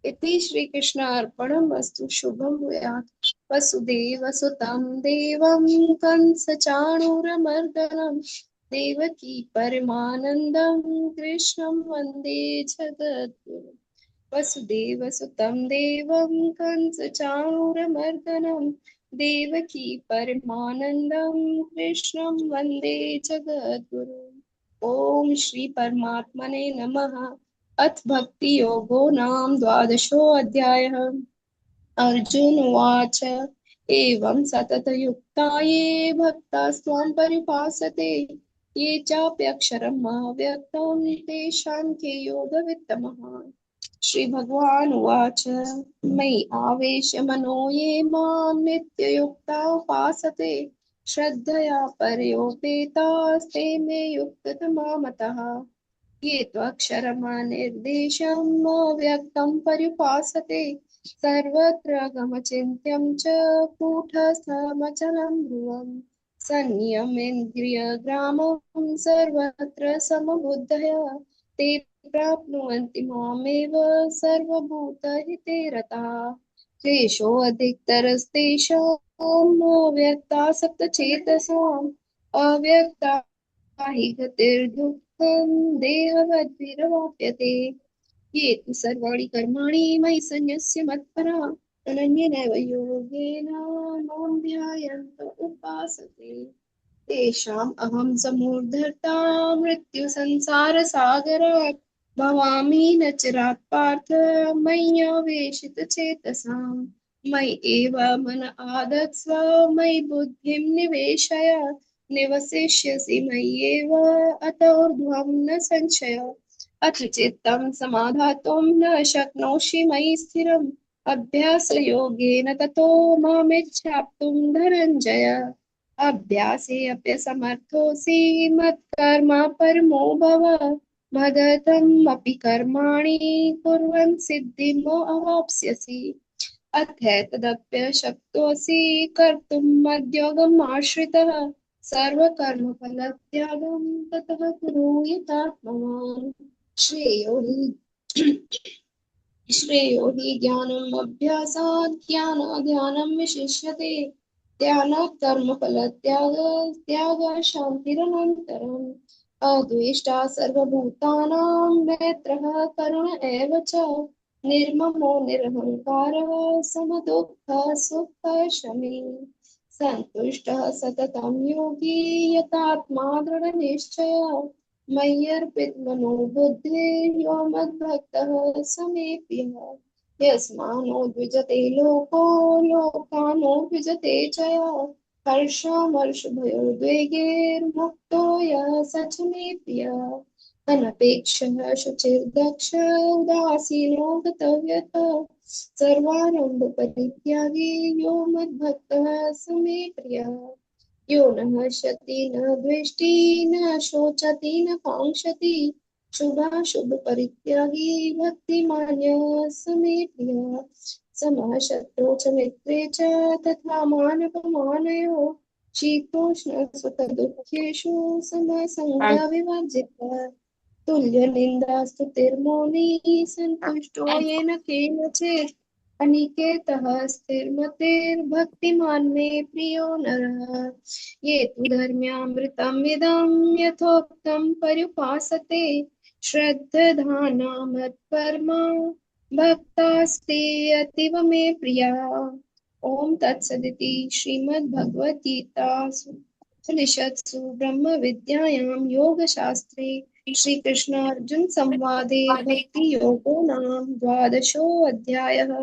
इति श्री कृष्ण अर्पणमस्तु। शुभम भूयात्। वसुदेव सुतं देवं कंस चाणूरमर्दनं देवकी परमानंदं कृष्णं वंदे जगद्गुरुं। वसुदेव सुतं देवं कंस चाणूरमर्दनं देवकी परमानंदं कृष्णं वंदे जगद्गुरुम्। ओम श्री परमात्मने नमः। अथ भक्ति योगो नाम द्वादशोऽध्यायः। अर्जुन उवाच एवं सततयुक्ता ये भक्तास्त्वां परिपासते ये चाप्यक्षरम् अव्यक्तं तेषां के योगवित्तमः। श्री भगवान उवाच मयि आवेश्य मनो ये मां नित्ययुक्ता उपासते श्रद्धया पर्योपेतास्ते मे युक्ततमा मतः। ये त्वक्षरमनिर्देशम् अव्यक्तं पर्युपासते सर्वत्र गमचिन्त्यं च कूटस्थमचलं ध्रुवम् संयमेन्द्रियग्रामं सर्वत्र समबुद्धयः ते प्राप्नुवन्ति मामेव सर्वभूतहिते रताः क्लेशोऽधिकतरस्तेषाम् अव्यक्तासक्तचेतसाम् अव्यक्ता हि गतिर्दुःखं देहवद्भिरवाप्यते ये तु सर्वाणि कर्माणि मयि सन्न्यस्य मत्परा अनन्येनैव योगेन मां ध्यायन्त उपासते तेषाम् अहं समुद्धर्ता मृत्युसंसारसागरात् भवामि न चिरात् पार्थ मय्यावेशितचेतसाम् मयि एव मन आदत्स्व मयि बुद्धिं निवेशय निवसिष्यसि मय्येव अतः ऊर्ध्वं न संशय अथ चित्तं समाधातुं न शक्नोषि मयि स्थिरम् अभ्यासयोगेन ततो मामिच्छाप्तुं धनञ्जय अभ्यासेऽप्यसमर्थोऽसि मत्कर्म परमो भव मदतमपि कर्माणि कुर्वन् सिद्धिम् अवाप्स्यसि अथैतदप्यशक्तोऽसि कर्तुं मद्योगम् आश्रितः सर्वकर्मफलत्यागं ततः कुरु यथात्मवान् श्रेयो हि ज्ञानम् अभ्यासात् ज्ञानाध्यानं विशिष्यते ध्यानात् कर्मफलत्याग त्यागः शान्तिरनन्तरम् अद्वेष्टा सर्वभूतानां मैत्रः करुण एव च निर्ममो निरहङ्कारः समदुःखः सुखशमी सन्तुष्टः सततं योगी यतात्मा दृढनिश्चयः मय्यर्पितमनो बुद्धिर् यो मद्भक्तः स मे प्रियः यस्मानो द्विजते लोको लोकानो द्विजते च यः हर्षामर्षभयोद्वेगैर्मुक्तो यः स च मे प्रियः अनपेक्षः शुचिर्दक्ष उदासीनो गतव्यतः सर्वारम्भपरित्यागी यो मद्भक्तः स मे प्रियः यो न हर्षति न द्वेष्टि न शोचति न काङ्क्षति शुभाशुभपरित्यागी भक्तिमान्यः स मे प्रियः समः शत्रौ च मित्रे च तथा मानवमानयोः शीतोष्णसुखदुःखेषु समः सङ्गः विवर्जितः तुल्यनिन्दास्तुतिर्मौनी सन्तुष्टो येन केनचित् अनिकेतः स्थिरमतिर्भक्तिमान् मे प्रियो नरः ये तु धर्म्यामृतम् इदं यथोक्तं पर्युपासते श्रद्धधाना मत्परमा भक्तास्ते अतीव मे प्रिया ओम तत्सदिति श्रीमद्भगवद्गीतासु उपनिषत्सु ब्रह्म विद्यायां योगशास्त्रे श्री कृष्ण अर्जुन संवादे भक्ति योगो नाम द्वादशोऽध्यायः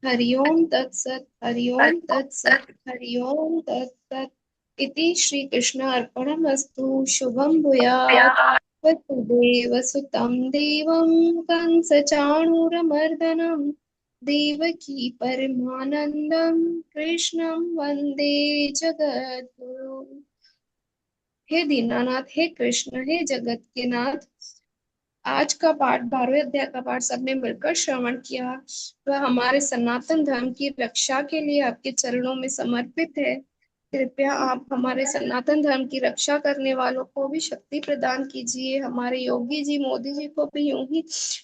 हरि ओम तत्सत् हरि ओम तत्सत् हरि ओम तत्सत् इति श्री कृष्ण अर्पणमस्तु शुभं भूयात् वसुदेवसुतं देवं कंसचाणूरमर्दनं देवकी परमानंदं कृष्णं वंदे जगद्गुरु हे दीनानाथ हे कृष्ण हे जगत के नाथ आज का पाठ 12वें अध्याय का पाठ सबने मिलकर श्रवण किया वह हमारे सनातन धर्म की रक्षा के लिए आपके चरणों में समर्पित है कृपया आप हमारे सनातन धर्म की रक्षा करने वालों को भी शक्ति प्रदान कीजिए हमारे योगी जी मोदी जी को भी यूं ही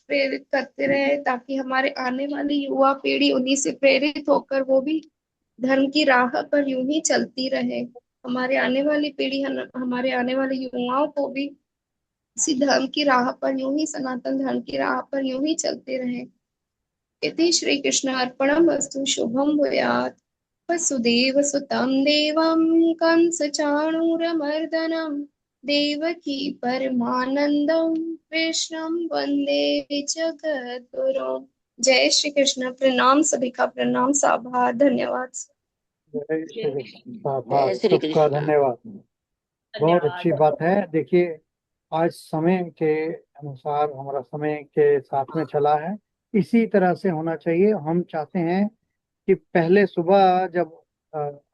प्रेरित करते रहे ताकि हमारे आने वाली युवा पीढ़ी उन्हीं से प्रेरित होकर वो भी धर्म की राह पर यूं ही चलती रहे हमारे आने वाली पीढ़ी हमारे आने वाले युवाओं को भी इसी धर्म की राह पर यूं ही सनातन धर्म की राह पर यूं ही चलते रहे इति श्री कृष्ण अर्पणमस्तु शुभं भूयात् वसुदेव सुतं देवं कंसचाणूरमर्दनं देवकी परमानंदं कृष्णं वंदे जगद्गुरु जय श्री कृष्ण प्रणाम सभी का प्रणाम साभार धन्यवाद जय श्री कृष्ण जय आभार श्री सबका कृष्ण धन्यवाद बहुत अच्छी बात है देखिए आज समय के अनुसार हमारा समय के साथ में चला है इसी तरह से होना चाहिए हम चाहते हैं कि पहले सुबह जब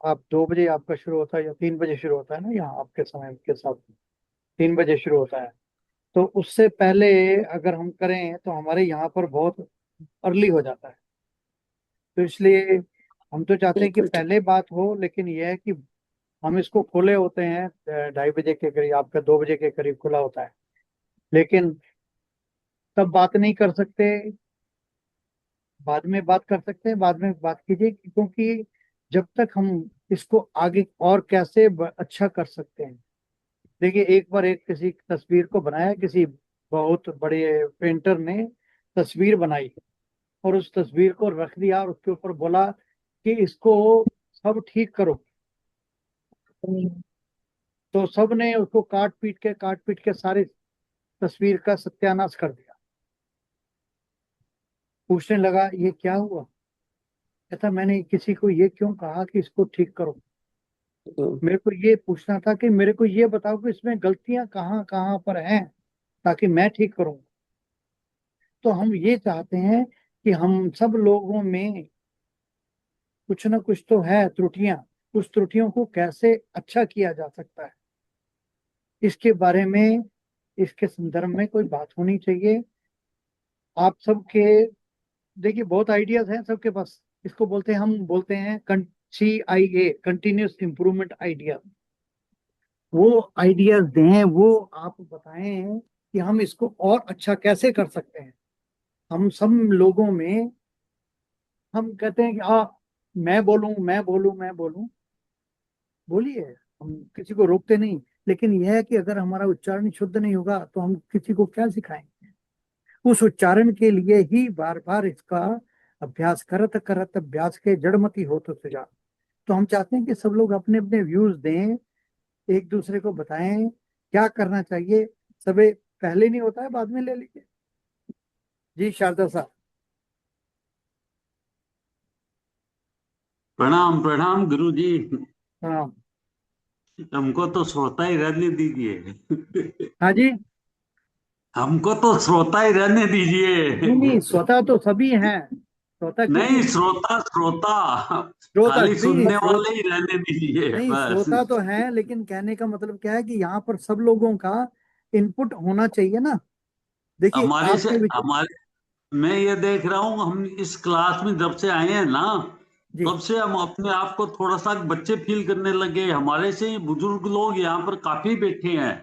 आप 2 बजे आपका शुरू होता है या 3 बजे शुरू होता है ना यहाँ आपके समय के साथ 3 बजे शुरू होता है तो उससे पहले अगर हम करें तो हमारे यहाँ पर बहुत अर्ली हो जाता है। तो इसलिए हम तो चाहते हैं कि बिल्कुल ठीक। पहले बात हो, लेकिन यह है कि हम इसको खोले होते हैं 2:30 बजे के करीब, आपका 2 बजे के करीब खुला होता है, लेकिन तब बात नहीं कर सकते, बाद में बात कर सकते हैं, बाद में बात कीजिए, क्योंकि जब तक हम इसको आगे और कैसे अच्छा कर सकते हैं। देखिए, एक बार एक किसी तस्वीर को बनाया, किसी बहुत बड़े पेंटर ने तस्वीर बनाई और उस तस्वीर को रख दिया और उसके ऊपर बोला कि इसको सब ठीक करो। तो सब ने उसको काट पीट के सारी तस्वीर का सत्यानाश कर दिया। पूछने लगा ये क्या हुआ? कहता मैंने किसी को ये क्यों कहा कि इसको ठीक करो? मेरे को ये पूछना था कि मेरे को ये बताओ कि इसमें गलतियां कहाँ कहाँ पर हैं, ताकि मैं ठीक करूं। तो हम ये चाहते हैं कि हम सब लोगों में कुछ ना कुछ तो है त्रुटियां, उस त्रुटियों को कैसे अच्छा किया जा सकता है, इसके बारे में, इसके संदर्भ में कोई बात होनी चाहिए। आप सबके, देखिए बहुत आइडियाज हैं सबके पास, इसको बोलते हैं, हम बोलते हैं CIA, कंटिन्यूस इंप्रूवमेंट आइडिया। वो आइडियाज दें, वो आप बताएं कि हम इसको और अच्छा कैसे कर सकते हैं। हम सब लोगों में, हम कहते हैं कि मैं बोलूं मैं बोलूं मैं बोलूं, बोलिए, हम किसी को रोकते नहीं, लेकिन यह है कि अगर हमारा उच्चारण शुद्ध नहीं होगा तो हम किसी को क्या सिखाएंगे। उस उच्चारण के लिए ही बार बार इसका अभ्यास, करत करत अभ्यास के जड़मति हो तो सुजा। तो हम चाहते हैं कि सब लोग अपने अपने व्यूज दें, एक दूसरे को बताएं क्या करना चाहिए। सबे पहले नहीं होता है, बाद में ले लीजिए। जी शारदा साहब। प्रणाम प्रणाम गुरु जी। हाँ। हमको तो श्रोता ही रहने दीजिए। हाँ जी। हमको तो श्रोता ही रहने दीजिए। नहीं, स्वतः तो सभी हैं, स्वतः किसी नहीं, नहीं। श्रोता श्रोता, श्रोता खाली नहीं, सुनने वाले ही रहने दीजिए नहीं बस। श्रोता तो है, लेकिन कहने का मतलब क्या है कि यहाँ पर सब लोगों का इनपुट होना चाहिए ना। देखिए हमारे से आपके विचार। हमारे मैं ये देख रहा हूँ, हम इस क्लास में जब से आए हैं ना, जी। तब से हम अपने आप को थोड़ा सा बच्चे फील करने लगे। हमारे से बुजुर्ग लोग यहाँ पर काफी बैठे हैं,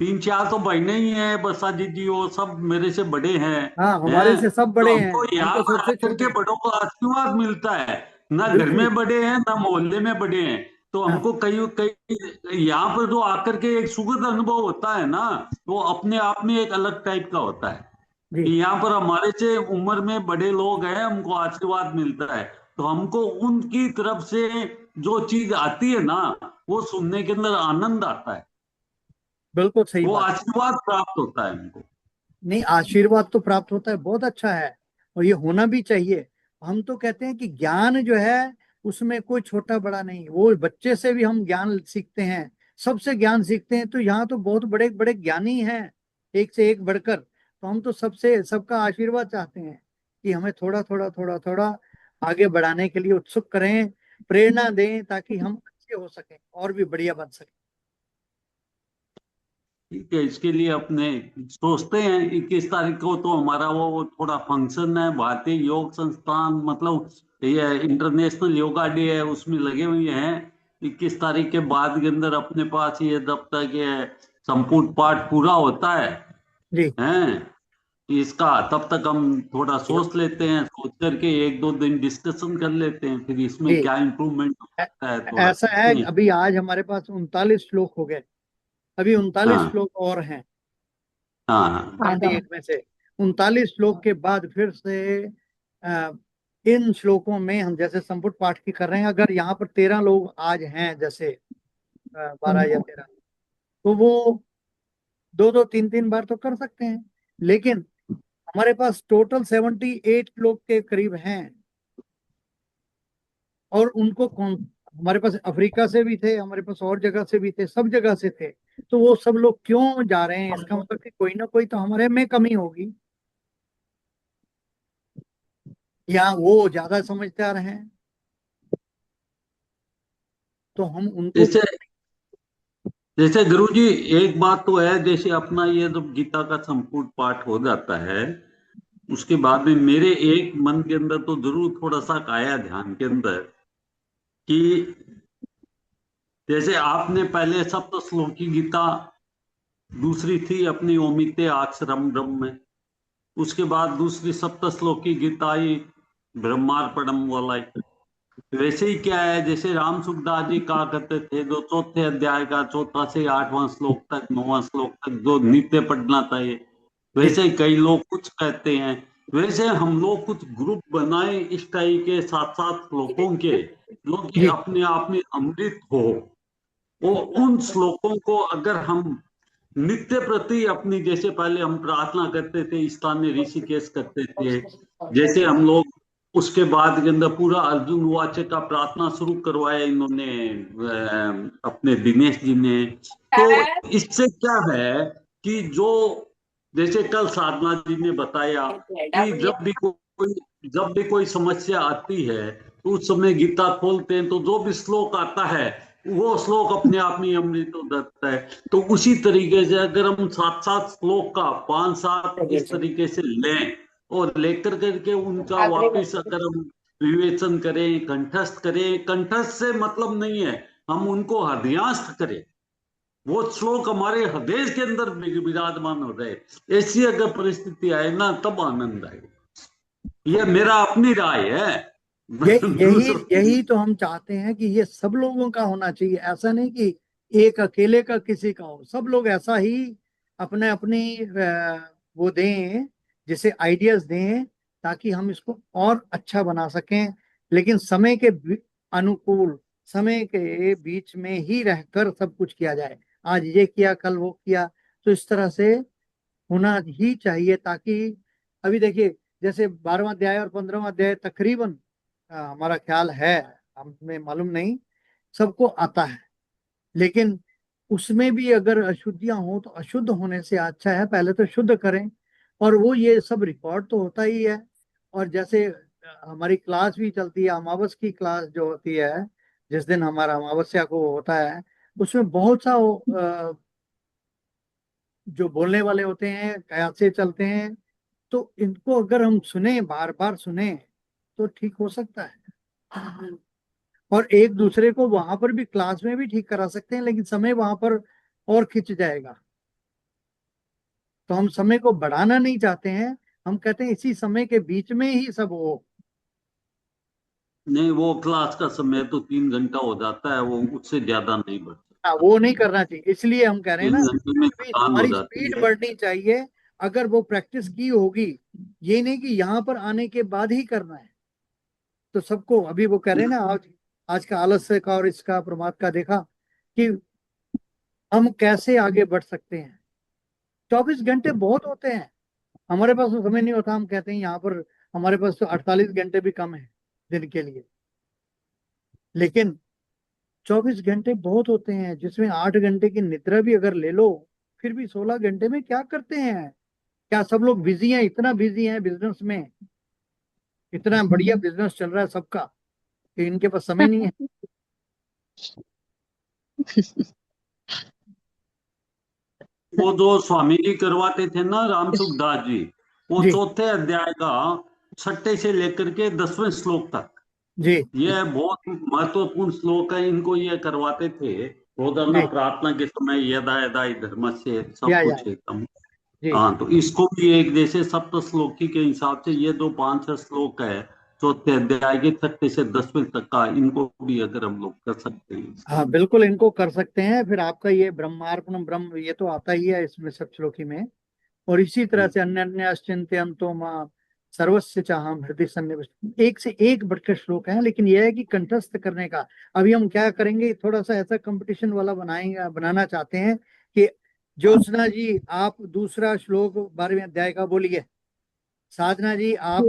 3 4 तो बहने ही हैं, बसा दीदी वो सब मेरे से बड़े हैं। हाँ, हैं हमारे से सब तो बड़े हैं, हमको हम यहाँ तो पर सबसे आकर छोटे के हैं। बड़ों का आशीर्वाद मिलता है। ना घर बिल्कुल। में बड़े हैं ना मोहल्ले में बड़े हैं, तो हाँ हमको कई कई यहाँ पर जो आकर के एक सुखद अनुभव होता है ना, वो अपने आप में एक अलग टाइप का होता है। कि जी। यहाँ पर हमारे से उम्र में बड़े लोग हैं, हमको आशीर्वाद मिलता है, तो हमको उनकी तरफ से जो चीज आती है ना, वो सुनने के अंदर आनंद आता है, बिल्कुल सही वो बात। आशीर्वाद प्राप्त होता है हमको। नहीं, आशीर्वाद तो प्राप्त होता है, बहुत अच्छा है, और ये होना भी चाहिए। हम तो कहते हैं कि ज्ञान जो है उसमें कोई छोटा बड़ा नहीं, वो बच्चे से भी हम ज्ञान सीखते हैं, सबसे ज्ञान सीखते हैं। तो यहाँ तो बहुत बड़े बड़े ज्ञानी हैं, एक से एक बढ़कर। तो हम तो सबसे सबका आशीर्वाद चाहते हैं कि हमें थोड़ा थोड़ा थोड़ा थोड़ा आगे बढ़ाने के लिए उत्सुक करें, प्रेरणा दें, ताकि हम अच्छे हो सकें और भी बढ़िया बन सकें। ठीक है, इसके लिए अपने सोचते हैं 21 तारीख को तो हमारा वो थोड़ा फंक्शन है, भारतीय योग संस्थान, मतलब ये इंटरनेशनल योगा डे है, उसमें लगे हुए हैं। 21 तारीख के बाद के अंदर अपने पास ये जब तक ये संपूर्ण पाठ पूरा होता है जी। हैं इसका, तब तक हम थोड़ा सोच लेते हैं, सोच करके 1 2 दिन डिस्कशन कर लेते हैं, फिर इसमें जी। क्या इम्प्रूवमेंट हो ऐ- सकता है थोड़ा ऐसा है, देखते हैं। अभी आज हमारे पास 39 श्लोक हो गए, अभी 39 हाँ श्लोक और हैं हाँ हाँ। 38 में से। 39 श्लोक के बाद फिर से अ, इन श्लोकों में हम जैसे संपुट पाठ की कर रहे हैं, अगर यहाँ पर 13 लोग आज हैं, जैसे 12 या 13, तो वो 2 2 3 3 बार तो कर सकते हैं। लेकिन हमारे पास टोटल 78 लोग के करीब हैं, और उनको कौन, हमारे पास अफ्रीका से भी थे, हमारे पास और जगह से भी थे, सब जगह से थे। तो वो सब लोग क्यों जा रहे हैं, इसका मतलब कि कोई ना कोई तो हमारे में कमी होगी, या वो ज्यादा समझदार हैं, तो हम उनको जैसे जैसे गुरुजी, एक बात तो है, जैसे अपना ये जब गीता का संपूर्ण पाठ हो जाता है, उसके बाद में मेरे एक मन के अंदर तो जरूर थोड़ा सा आया ध्यान के अंदर कि जैसे आपने पहले सप्त श्लोकी गीता, दूसरी थी अपनी ओमिते अक्षरम ब्रह्म में, उसके बाद दूसरी सप्त श्लोकी गीता आई ब्रह्मार्पणम वाला। वैसे ही क्या है, जैसे राम सुखदास जी कहा करते थे, जो चौथे अध्याय का चौथा से 8वां श्लोक तक 9वां श्लोक तक जो नित्य पढ़ना चाहिए, वैसे ही कई लोग कुछ कहते हैं। वैसे हम लोग कुछ ग्रुप बनाए इस टाइप के 7-7 श्लोकों के, जो कि अपने आप में अमृत हो। वो उन श्लोकों को अगर हम नित्य प्रति अपनी, जैसे पहले हम प्रार्थना करते थे स्थान में ऋषिकेश करते थे, जैसे हम लोग उसके बाद के अंदर पूरा अर्जुन वाच्य का प्रार्थना शुरू करवाया इन्होंने अपने दिनेश जी ने। तो इससे क्या है कि जो जैसे कल साधना जी ने बताया कि जब भी कोई समस्या आती है तो उस समय गीता खोलते हैं तो जो भी श्लोक आता है वो श्लोक अपने आप में अमृत हो जाता है। तो उसी तरीके से अगर हम 7-7 श्लोक का 5-7 इस तरीके से लें और लेकर करके उनका वापिस अगर हम विवेचन करें, कंठस्थ करें, कंठस्थ से मतलब नहीं है, हम उनको हृदयस्थ करें, वो श्लोक हमारे हृदय के अंदर विराजमान हो जाए, ऐसी अगर परिस्थिति आए ना तब आनंद आए। यह मेरा अपनी राय है। यही तो हम चाहते हैं कि ये सब लोगों का होना चाहिए, ऐसा नहीं कि एक अकेले का किसी का हो। सब लोग ऐसा ही अपने अपनी वो दें, जैसे आइडियाज दें, ताकि हम इसको और अच्छा बना सकें, लेकिन समय के अनुकूल, समय के बीच में ही रहकर सब कुछ किया जाए। आज ये किया, कल वो किया, तो इस तरह से होना ही चाहिए। ताकि अभी देखिए, जैसे 12वां अध्याय और 15वां अध्याय तकरीबन हमारा ख्याल है, हमें मालूम नहीं, सबको आता है, लेकिन उसमें भी अगर अशुद्धियां हो तो अशुद्ध होने से अच्छा है पहले तो शुद्ध करें। और वो ये सब रिकॉर्ड तो होता ही है। और जैसे हमारी क्लास भी चलती है, अमावस की क्लास जो होती है, जिस दिन हमारा अमावस्या को होता है, उसमें बहुत सा जो बोलने वाले होते हैं, कैसे चलते हैं, तो इनको अगर हम सुने, बार बार सुने, तो ठीक हो सकता है। और एक दूसरे को वहां पर भी, क्लास में भी ठीक करा सकते हैं, लेकिन समय वहां पर और खिंच जाएगा। तो हम समय को बढ़ाना नहीं चाहते हैं, हम कहते हैं इसी समय के बीच में ही सब हो। नहीं, वो क्लास का समय तो 3 घंटा हो जाता है, वो उससे ज्यादा नहीं बढ़ता। वो नहीं करना चाहिए, इसलिए हम कह रहे हैं ना, 3 घंटे में थकान हो हमारी जाती स्पीड है। बढ़नी चाहिए। अगर वो प्रैक्टिस की होगी, ये नहीं कि यहाँ पर आने के बाद ही करना है। तो सबको अभी वो कह रहे हैं ना, आज का आलस्य का और इसका प्रमाद का देखा कि हम कैसे आगे बढ़ सकते हैं। 24 घंटे बहुत होते हैं, हमारे पास तो समय नहीं होता। हम कहते हैं यहाँ पर हमारे पास तो 48 घंटे भी कम है दिन के लिए, लेकिन 24 घंटे बहुत होते हैं, जिसमें 8 घंटे की निद्रा भी अगर ले लो, फिर भी 16 घंटे में क्या करते हैं? क्या सब लोग बिजी हैं? इतना बिजी हैं बिजनेस में, इतना बढ़िया बिजनेस चल रहा है सबका, कि इनके पास समय नहीं है। वो जो स्वामी जी करवाते थे ना, राम सुखदास जी, वो चौथे अध्याय का 6 से लेकर के 10वें श्लोक तक, जी, ये बहुत महत्वपूर्ण श्लोक है। इनको ये करवाते थे रोजाना प्रार्थना के समय, यदा यदा धर्म से सब कुछ एकदम। हाँ, तो इसको भी एक जैसे सप्त श्लोकी के हिसाब से ये जो 5 श्लोक है चौथे अध्याय के 6 से 10वें तक का, इनको भी अगर हम लोग कर सकते हैं। हाँ बिल्कुल, इनको कर सकते हैं। फिर आपका ये ब्रह्मार्पणम ब्रह्म, ये तो आता ही है इसमें सप्तश्लोकी में। और इसी तरह से अन्य चिंतयन्तो मां सर्वस्य चाहम हृदय सन्निविष्ट, एक से एक बढ़कर श्लोक है, लेकिन यह है कि कंठस्थ करने का। अभी हम क्या करेंगे, थोड़ा सा ऐसा कंपटीशन वाला बनाना चाहते हैं कि ज्योत्सना जी आप दूसरा श्लोक 12वें अध्याय का बोलिए, साधना जी आप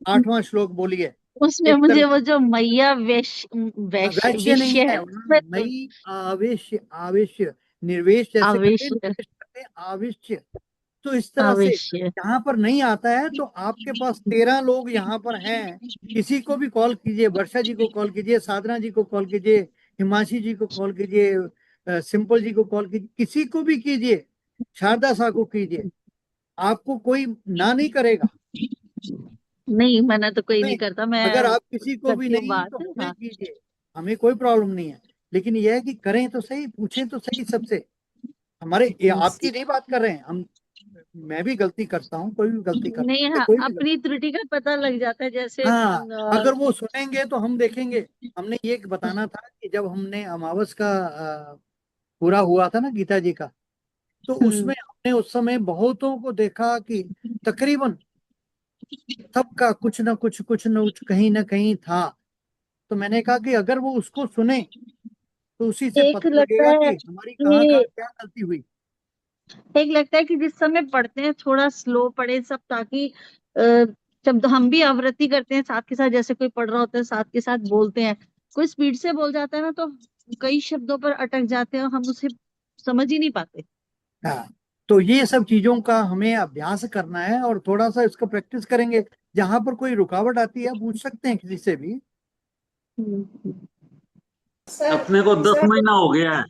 8वां श्लोक बोलिए। उसमें मुझे वो जो मैया वैश्य नहीं है, मई आवेश, आवेश निर्वेश जैसे करते हैं, आवेश्य। तो इस तरह से यहाँ पर नहीं आता है, तो आपके पास 13 लोग यहाँ पर हैं, किसी को भी कॉल कीजिए, वर्षा जी को कॉल कीजिए, साधना जी को कॉल कीजिए, हिमांशी जी को कॉल कीजिए, सिंपल जी को कॉल कीजिए, किसी को भी कीजिए, शारदा शाह को कीजिए, आपको कोई ना नहीं करेगा। नहीं, मना तो कोई नहीं हमें, करता, मैं अगर आप किसी को भी करती हूँ नहीं तो बात। हमें हाँ। कीजिए, हमें कोई प्रॉब्लम नहीं है। लेकिन यह है कि करें तो सही, पूछें तो सही सबसे। हमारे ये आपकी नहीं बात कर रहे हैं हम, मैं भी गलती करता हूँ, कोई भी गलती करता नहीं, है, हाँ, कोई भी गलती। अपनी त्रुटि का पता लग जाता है, जैसे हाँ, अगर वो सुनेंगे तो हम देखेंगे। हमने ये बताना था कि जब हमने अमावस का पूरा हुआ था ना गीता जी का, तो उसमें हमने उस समय बहुतों को देखा कि तकरीबन सबका कुछ न कुछ कहीं ना कहीं था। तो मैंने कहा कि अगर वो उसको सुने तो उसी से एक पता लगता लगेगा है कि हमारी कहाँ कि कहाँ क्या गलती हुई। एक लगता है कि जिस समय पढ़ते हैं थोड़ा स्लो पढ़े सब, ताकि जब हम भी आवृत्ति करते हैं साथ के साथ, जैसे कोई पढ़ रहा होता है साथ के साथ बोलते हैं, कोई स्पीड से बोल जाता है ना, तो कई शब्दों पर अटक जाते हैं और हम उसे समझ ही नहीं पाते। हाँ, तो ये सब चीजों का हमें अभ्यास करना है और थोड़ा सा इसका प्रैक्टिस करेंगे। जहां पर कोई रुकावट आती है पूछ सकते हैं किसी से भी। सर अपने को 10 सर महीना हो गया है,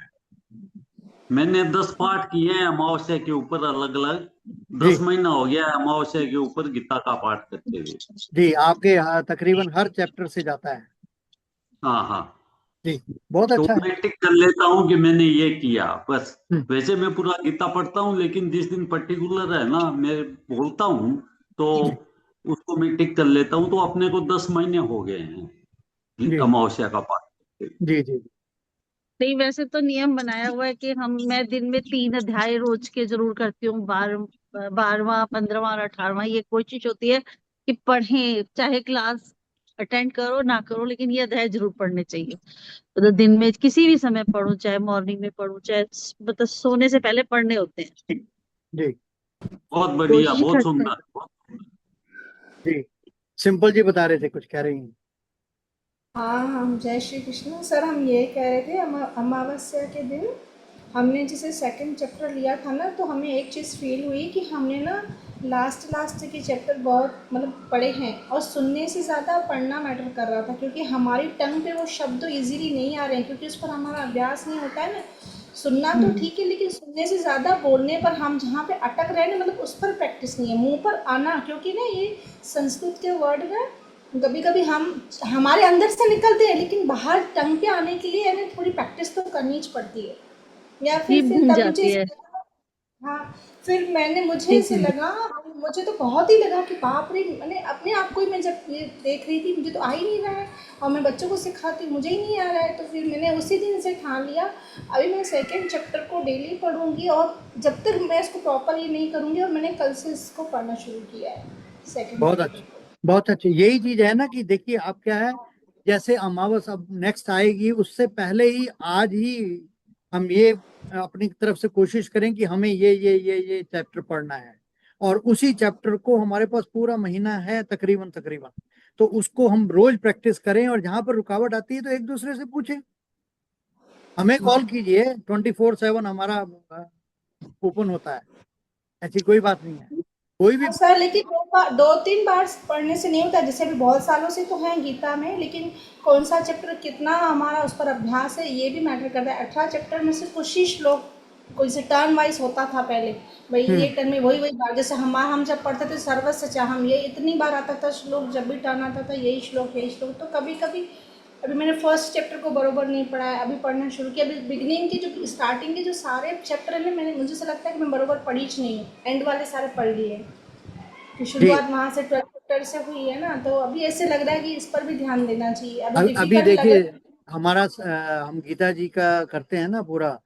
मैंने 10 पाठ किए हैं अमावस्या के ऊपर अलग अलग। जी 10 महीना हो गया है अमावस्या के ऊपर गीता का पाठ करते हुए। जी, आपके तकरीबन हर चैप्टर से जाता है। हाँ हाँ, जी, बहुत तो अच्छा है। मैं टिक कर लेता हूँ कि मैंने ये किया बस। हम्म, वैसे मैं पूरा गीता पढ़ता हूँ, लेकिन जिस दिन पर्टिकुलर है ना मैं बोलता हूँ, तो जी उसको मैं टिक कर लेता हूँ। तो अपने को 10 महीने हो गए हैं जी अमावस्या का पाठ करते हुए। जी जी नहीं, वैसे तो नियम बनाया हुआ है कि मैं दिन में 3 अध्याय रोज के जरूर करती हूँ, 12वां 15वां और 18वां। ये कोशिश होती है कि पढ़ें, चाहे क्लास अटेंड करो ना करो, लेकिन ये अध्याय जरूर पढ़ने चाहिए। तो दिन में किसी भी समय पढ़ो, चाहे मॉर्निंग में पढ़ो, चाहे मतलब सोने से पहले पढ़ने होते हैं। जी बहुत बढ़िया, कोशिश बहुत करते हैं। सुंदर। जी, सिंपल जी बता रहे थे, कुछ कह रही हैं। हाँ, हम जय श्री कृष्ण। सर हम ये कह रहे थे, अमावस्या के दिन हमने जैसे सेकंड चैप्टर लिया था ना, तो हमें एक चीज़ फील हुई कि हमने ना लास्ट के चैप्टर बहुत मतलब पढ़े हैं, और सुनने से ज़्यादा पढ़ना मैटर कर रहा था, क्योंकि हमारी टंग पे वो शब्द इजीली नहीं आ रहे हैं, क्योंकि उस पर हमारा अभ्यास नहीं होता है ना। सुनना तो ठीक है, लेकिन सुनने से ज़्यादा बोलने पर हम जहाँ पे अटक रहे हैं ना, मतलब उस पर प्रैक्टिस नहीं है, मुंह पर आना। क्योंकि ना ये संस्कृत के वर्ड ना कभी कभी हम हमारे अंदर से निकलते हैं, लेकिन बाहर टंग पे आने के लिए हमें थोड़ी प्रैक्टिस तो करनी ही पड़ती है। या जीभ फिर घूम तब मुझे जाती ऐसे है। लगा, हाँ, फिर मुझे जीभ ऐसे घूम लगा, मुझे तो बहुत ही लगा कि बाप रे, मैंने अपने आप को ही, मैं जब ये देख रही थी मुझे तो आ ही नहीं रहा है, और मैं बच्चों को सिखाती मुझे ही नहीं आ रहा है। तो फिर मैंने उसी दिन से ठान लिया, अभी मैं सेकेंड चैप्टर को डेली पढ़ूंगी, और जब तक मैं इसको प्रॉपरली नहीं करूंगी, और मैंने कल से इसको पढ़ना शुरू किया है, सेकेंड बहुत चैप्टर अच्छा, को। बहुत अच्छे। यही चीज है ना कि देखिए आप क्या है, जैसे अमावस अब नेक्स्ट आएगी, उससे पहले ही आज ही हम ये अपनी तरफ से कोशिश करें कि हमें ये चैप्टर पढ़ना है। और उसी चैप्टर को हमारे पास पूरा महीना है तकरीबन तकरीबन, तो उसको हम रोज प्रैक्टिस करें। और जहां पर रुकावट आती है तो एक दूसरे से पूछें, हमें कॉल कीजिए, 24/7 हमारा ओपन होता है। ऐसी कोई बात नहीं है, कोई भी। हाँ सर, लेकिन 2-3 बार पढ़ने से नहीं होता। जैसे अभी बहुत सालों से तो है गीता में, लेकिन कौन सा चैप्टर कितना हमारा उस पर अभ्यास है ये भी मैटर करता है। 18 चैप्टर में से कुछ ही श्लोक कोई से टर्न वाइज होता था पहले, भाई ये टर्न में वही वही बात। जैसे हम जब पढ़ते थे सर्वस्य चाहम, ये इतनी बार आता था श्लोक, जब भी टर्न आता था यही श्लोक। तो कभी कभी अभी मैंने फर्स्ट चैप्टर को बरोबर नहीं पढ़ा है, अभी पढ़ना शुरू किया। अभी बिगिनिंग की जो स्टार्टिंग के जो सारे चैप्टर हैं, मुझे ऐसा लगता है कि मैं बरोबर पढ़ी ही नहीं हूँ, एंड वाले सारे पढ़ लिए हैं। कि जी, शुरुआत वहाँ से 12th चैप्टर से हुई है ना, तो अभी ऐसे लग रहा है कि इस पर भी ध्यान देना चाहिए। अभी अभी डिफिकल्ट लग देखिए, रहा है। हमारा हम गीता जी का करते हैं ना पूरा,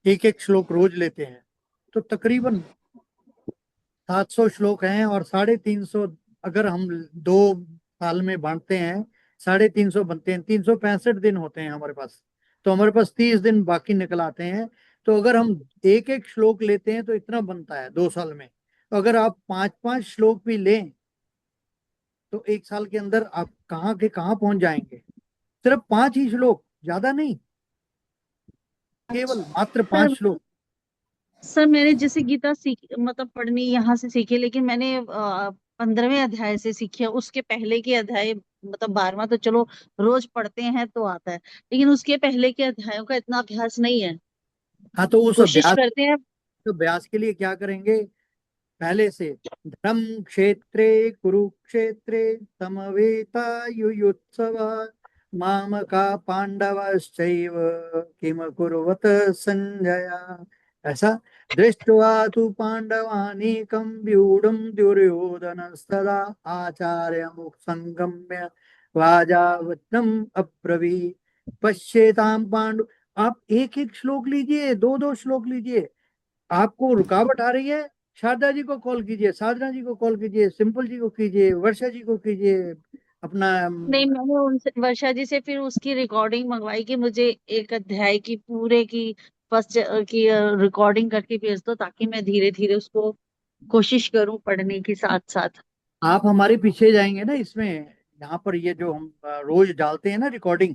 एक एक श्लोक रोज लेते हैं, तो तकरीबन 700 श्लोक हैं। और 350, अगर हम 2 साल में बांटते हैं, 350 बनते हैं, 365 दिन होते हैं हमारे पास। तो हमारे पास 30 दिन बाकी निकल आते हैं। तो अगर हम एक एक श्लोक लेते हैं तो इतना बनता है 2 साल में। तो अगर आप 5-5 श्लोक भी लें तो 1 साल के अंदर आप कहाँ के कहाँ पहुंच जाएंगे। सिर्फ 5 ही श्लोक, ज्यादा नहीं, केवल मात्र पांच सर श्लोक सर मैंने जैसे गीता सीख मतलब पढ़नी यहाँ से सीखी, लेकिन मैंने 15वें अध्याय से सीखी है। उसके पहले के अध्याय मतलब 12वां तो चलो रोज पढ़ते हैं तो आता है, लेकिन उसके पहले के अध्यायों का इतना अभ्यास नहीं है। हाँ, तो उस कोशिश करते हैं। अभ्यास के लिए क्या करेंगे? पहले से धर्म क्षेत्रे कुरुक्षेत्रे समवेतायुयुत्सव मामका पांडवश्चैव किम कुर्वत संजय। ऐसा दृष्ट्वा तु पांडवानीकं व्यूढं दुर्योधनस्तदा आचार्यमुख संगम्य वाजावतम् अब्रवीत् पश्येतां पांडु। आप एक एक श्लोक लीजिए, दो दो श्लोक लीजिए। आपको रुकावट आ रही है, शारदा जी को कॉल कीजिए, साधना जी को कॉल कीजिए, सिंपल जी को कीजिए, वर्षा जी को कीजिए, अपना नहीं, मैंने उनसे, वर्षा जी से फिर उसकी रिकॉर्डिंग मंगवाई कि मुझे एक अध्याय की पूरे की फर्स्ट की रिकॉर्डिंग करके भेज दो, ताकि मैं धीरे धीरे उसको कोशिश करूं पढ़ने के साथ साथ। आप हमारे पीछे जाएंगे ना इसमें। यहाँ पर ये जो हम रोज डालते हैं ना रिकॉर्डिंग।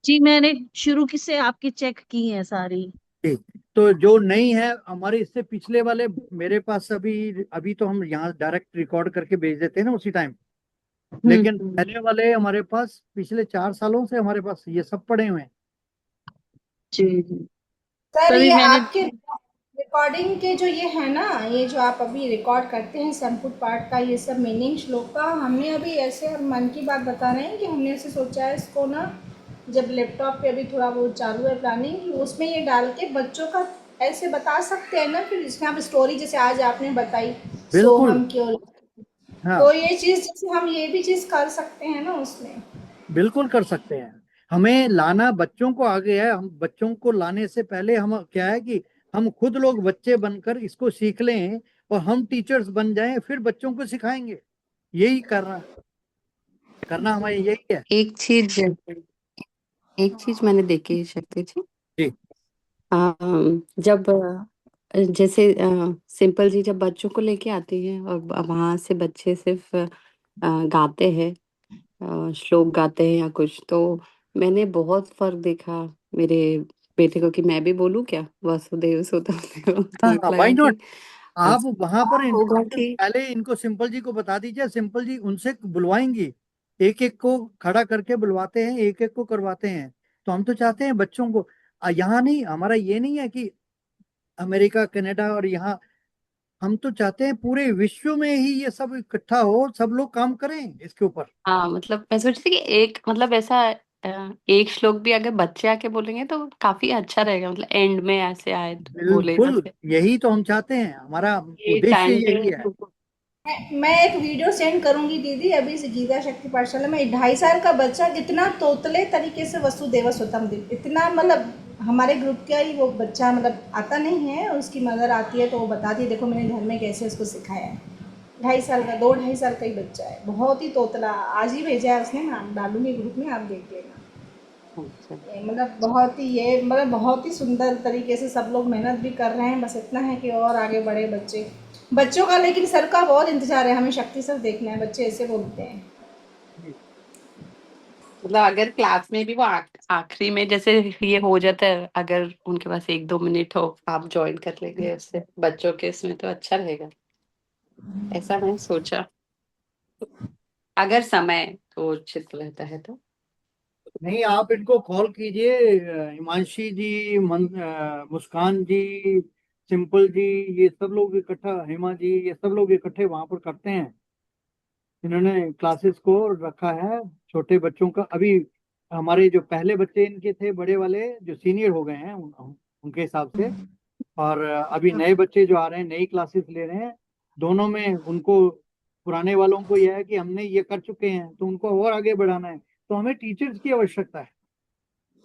जी, मैंने शुरू की से आपकी चेक की है सारी। ठीक। तो जो नहीं है हमारे इससे पिछले वाले मेरे पास अभी अभी तो हम यहाँ डायरेक्ट रिकॉर्ड करके भेज देते हैं ना उसी टाइम। लेकिन पहले वाले हमारे पास पिछले 4 सालों से हमारे पास ये सब पड़े हुए हैं। जी। सर, तभी ये मैंने आपके रिकॉर्डिंग के जो ये है ना, ये जो आप अभी रिकॉर्ड करते हैं संपुट पाठ का, ये सब मीनिंग श्लोक का, हमने अभी ऐसे, हम मन की बात बता रहे हैं कि हमने ऐसे सोचा है इसको ना, जब लैपटॉप पे अभी थोड़ा बहुत चालू है प्लानिंग, उसमें ये डाल के बच्चों का ऐसे बता सकते हैं ना, फिर इसमें आप स्टोरी जैसे आज आपने बताई बिल्कुल। सोहम की, हाँ, तो ये चीज़ जैसे हम ये भी चीज़ कर सकते हैं ना उसमें। बिल्कुल कर सकते हैं। हमें लाना बच्चों को आगे है। हम बच्चों को लाने से पहले हम क्या है कि हम खुद लोग बच्चे बनकर इसको सीख लें और हम टीचर्स बन जाएं, फिर बच्चों को सिखाएंगे। यही करना हमारे यही है। एक चीज मैंने देखी शक्ति जी। जी। जब जैसे सिंपल जी जब बच्चों को लेके आती है और वहां से बच्चे सिर्फ गाते हैं, श्लोक गाते हैं या कुछ, तो मैंने बहुत फर्क देखा मेरे बेटे को कि मैं भी बोलूं क्या वसुदेव सुतम देवम। तो हाँ, व्हाई लगा कि नॉट। आप वहां पर होगा इंस्ट्रक्शन कि पहले इनको सिंपल जी को बता दीजिए, सिंपल जी उनसे बुलवाएंगी। एक एक को खड़ा करके बुलवाते हैं, एक एक को करवाते हैं। तो हम तो चाहते हैं बच्चों को यहाँ नहीं, हमारा ये नहीं है कि अमेरिका कनाडा और यहाँ, हम तो चाहते हैं पूरे विश्व में ही ये सब इकट्ठा हो, सब लोग काम करें इसके ऊपर। हाँ, मतलब मैं सोच रही थी कि एक मतलब ऐसा एक श्लोक भी अगर बच्चे आके बोलेंगे तो काफी अच्छा रहेगा, मतलब एंड में ऐसे आए तो बोले ना बिल्कुल, फिर यही तो हम चाहते हैं, हमारा ये उद्देश्य टाइम यही है। मैं एक वीडियो सेंड करूंगी दीदी अभी से गीता शक्ति पाठशाला में। 2.5 साल का बच्चा कितना तोतले तरीके से वसुदेव सुतम देव, इतना मतलब हमारे ग्रुप का ही वो बच्चा, मतलब आता नहीं है, उसकी मदर आती है तो वो बताती है देखो मैंने घर में कैसे उसको सिखाया है। 2.5 साल का, 2-2.5 साल का ही बच्चा है, बहुत ही तोतला। आज ही भेजा है उसने, मैं डालूंगी ग्रुप में, आप देख लेना। मतलब बहुत ही ये, मतलब बहुत ही सुंदर तरीके से सब लोग मेहनत भी कर रहे हैं, बस इतना है कि और आगे बढ़े बच्चों का। लेकिन सर का बहुत इंतजार है, हमें शक्ति सर देखना है, बच्चे ऐसे बोलते हैं। मतलब अगर क्लास में भी वो आखिरी में जैसे ये हो जाता है, अगर उनके पास 1-2 मिनट हो आप ज्वाइन कर लेंगे उससे बच्चों के इसमें तो अच्छा रहेगा, ऐसा मैंने सोचा अगर समय तो उचित रहता है तो। नहीं, आप इनको कॉल कीजिए, हिमांशी जी, मुस्कान जी, सिंपल जी, ये सब लोग इकट्ठा, हेमा जी, ये सब लोग इकट्ठे वहां पर करते हैं। इन्होंने क्लासेस को रखा है छोटे बच्चों का। अभी हमारे जो पहले बच्चे इनके थे बड़े वाले जो सीनियर हो गए हैं उनके हिसाब से, और अभी नए बच्चे जो आ रहे हैं नई क्लासेस ले रहे हैं, दोनों में उनको पुराने वालों को यह है कि हमने ये कर चुके हैं तो उनको और आगे बढ़ाना है। तो हमें टीचर्स की आवश्यकता है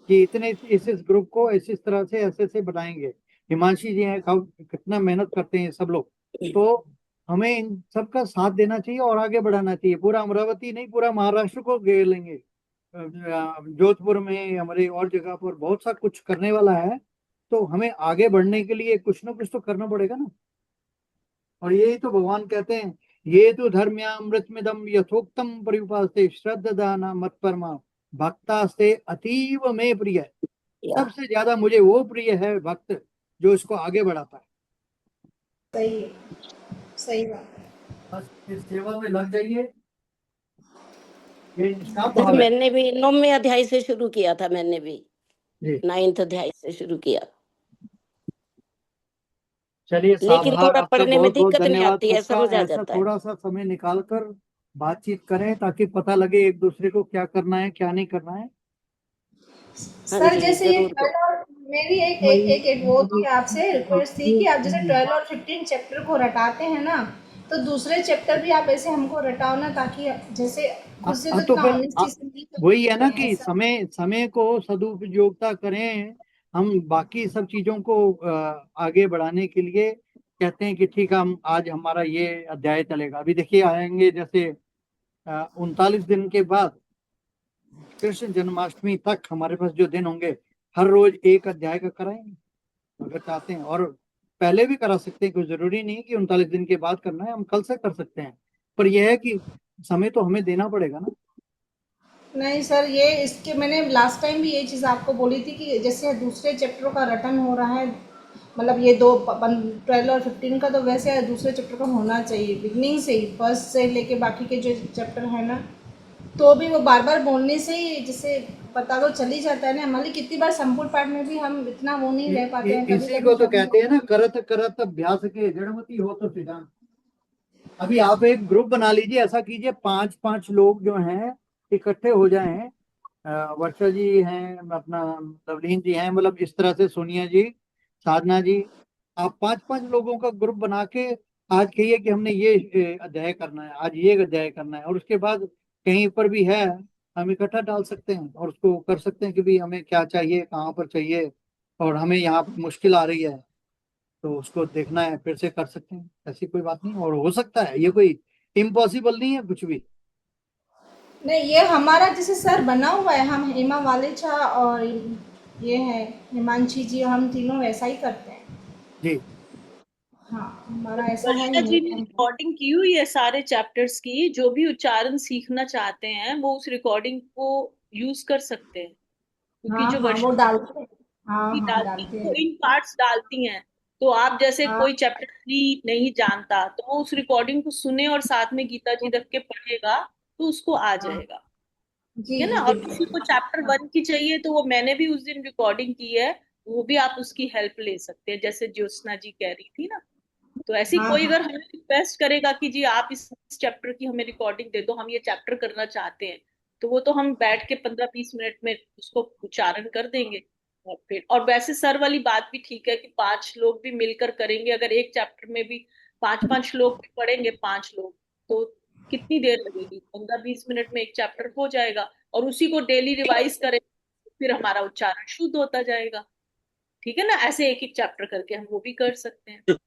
कि इतने इस ग्रुप को इस तरह से ऐसे बनाएंगे। हिमांशी जी हैं, कितना मेहनत करते हैं सब लोग। तो हमें इन सबका साथ देना चाहिए और आगे बढ़ाना चाहिए। पूरा अमरावती नहीं, पूरा महाराष्ट्र को घेर लेंगे। जोधपुर में, हमारे और जगह पर बहुत सा कुछ करने वाला है। तो हमें आगे बढ़ने के लिए कुछ ना कुछ तो करना पड़ेगा ना। और यही तो भगवान कहते हैं, ये तो धर्म्यामृतमिदम यथोक्तम परिउपास्ते श्रद्धा मत परमा भक्तास्ते अतीव में प्रिय। सबसे ज्यादा मुझे वो प्रिय है भक्त जो इसको आगे बढ़ाता है। सही है, सही बात है। बस इस सेवा में लग जाइए, ये निष्काम भाव है। मैंने भी 9वें अध्याय से शुरू किया था, मैंने भी जी। 9th अध्याय से शुरू किया। चलिए लेकिन साभार, थोड़ा आपका पढ़ने में बहुत बहुत दिक्कत नहीं धन्यवाद। आती है, सबका समझ आ ऐसा जाता है। थोड़ा सा समय निकाल कर बातचीत करें ताकि पता लगे एक दूसरे को क्या करना है क्या नहीं करना है। हाँ सर जी, जैसे ये जरूर 12 और मेरी एक वो थी आपसे रिक्वेस्ट थी कि आप जैसे 12 और 15 चैप्टर को रटाते हैं ना, तो दूसरे चैप्टर भी आप ऐसे हमको रटाओ ना, ताकि जैसे खुद से तो तो इतना फिर ऑनेस्टी से नहीं कर वही है सकते ना हैं कि ऐसा। समय समय को सदुपयोगता करें। हम बाकी सब चीजों को आगे बढ़ाने के लिए कहते हैं कि ठीक है, हम आज हमारा ये अध्याय चलेगा। अभी देखिए आएंगे जैसे 39 दिन के बाद कृष्ण जन्माष्टमी तक हमारे पास जो दिन होंगे, हर रोज एक अध्याय का कराएंगे अगर चाहते हैं, और पहले भी करा सकते हैं। कोई जरूरी नहीं कि 39 दिन के बाद करना है, हम कल से कर सकते हैं। पर यह है कि समय तो हमें देना पड़ेगा ना। नहीं सर, ये इसके मैंने लास्ट टाइम भी ये चीज़ आपको बोली थी कि जैसे दूसरे चैप्टर का रटन हो रहा है, मतलब ये 12 और 15 का, तो वैसे दूसरे चैप्टर का होना चाहिए बिगनिंग से ही, फर्स्ट से लेके बाकी के जो चैप्टर है ना, तो भी वो बार बार बोलने से ही जैसे पता तो चल ही जाता है ना। हमारी कितनी बार संपूर्ण पाठ में भी हम इतना वो नहीं रह पाते हैं, कभी इसी कभी को तो जो कहते हैं ना, करत करत अभ्यास के जड़मती हो तो सिद्धांत। अभी आप एक ग्रुप बना लीजिए, ऐसा कीजिए 5-5 लोग जो हैं इकट्ठे हो जाएं। वर्षा जी हैं, अपना लवलीन जी हैं, मतलब इस तरह से सोनिया जी, साधना जी, आप 5-5 लोगों का ग्रुप बना के आज कहिए कि हमने ये अध्याय करना है, आज ये अध्याय करना है, और उसके बाद कहीं पर भी है हम इकट्ठा डाल सकते हैं और उसको कर सकते हैं कि भाई हमें क्या चाहिए, कहाँ पर चाहिए, और हमें यहाँ पर मुश्किल आ रही है तो उसको देखना है, फिर से कर सकते हैं। ऐसी कोई बात नहीं, और हो सकता है, ये कोई इम्पॉसिबल नहीं है कुछ भी। नहीं, ये हमारा जैसे सर बना हुआ है, हम हेमा वालेचा और ये है हिमांशी जी, हम तीनों वैसा ही करते हैं। जी हाँ, हमारा ऐसा है वर्षा जी ने रिकॉर्डिंग की हुई है सारे चैप्टर्स की। जो भी उच्चारण सीखना चाहते हैं वो उस रिकॉर्डिंग को यूज कर सकते हैं, क्योंकि हाँ जो हाँ वो वर्षा डालते हैं, हाँ जी हाँ डालती डालते वो हैं। इन पार्ट्स डालती हैं। तो आप जैसे हाँ कोई चैप्टर 3 नहीं जानता तो वो उस रिकॉर्डिंग को सुने और साथ में गीता जी रख के पढ़ेगा तो उसको आ हाँ जाएगा। ठीक जी है जी ना। और बिल्कुल किसी को बिल्कुल। चैप्टर हाँ 1 की चाहिए तो वो मैंने भी उस दिन रिकॉर्डिंग की है, वो भी आप उसकी हेल्प ले सकते हैं, जैसे ज्योत्सना जी कह रही थी ना। तो ऐसी हाँ कोई हाँ अगर हमें रिक्वेस्ट करेगा कि जी आप इस चैप्टर की हमें रिकॉर्डिंग दे दो, हम ये चैप्टर करना चाहते हैं, तो वो तो हम बैठ के 15-20 मिनट में उसको उच्चारण कर देंगे। और फिर और वैसे सर वाली बात भी ठीक है कि 5 लोग भी मिलकर करेंगे। अगर एक चैप्टर में भी 5-5 लोग भी पढ़ेंगे, 5 लोग, तो कितनी देर लगेगी, 15-20 मिनट में एक चैप्टर हो जाएगा। और उसी को डेली रिवाइज करें, फिर हमारा उच्चारण शुद्ध होता जाएगा। ठीक है ना। ऐसे एक एक चैप्टर करके हम वो भी कर सकते हैं।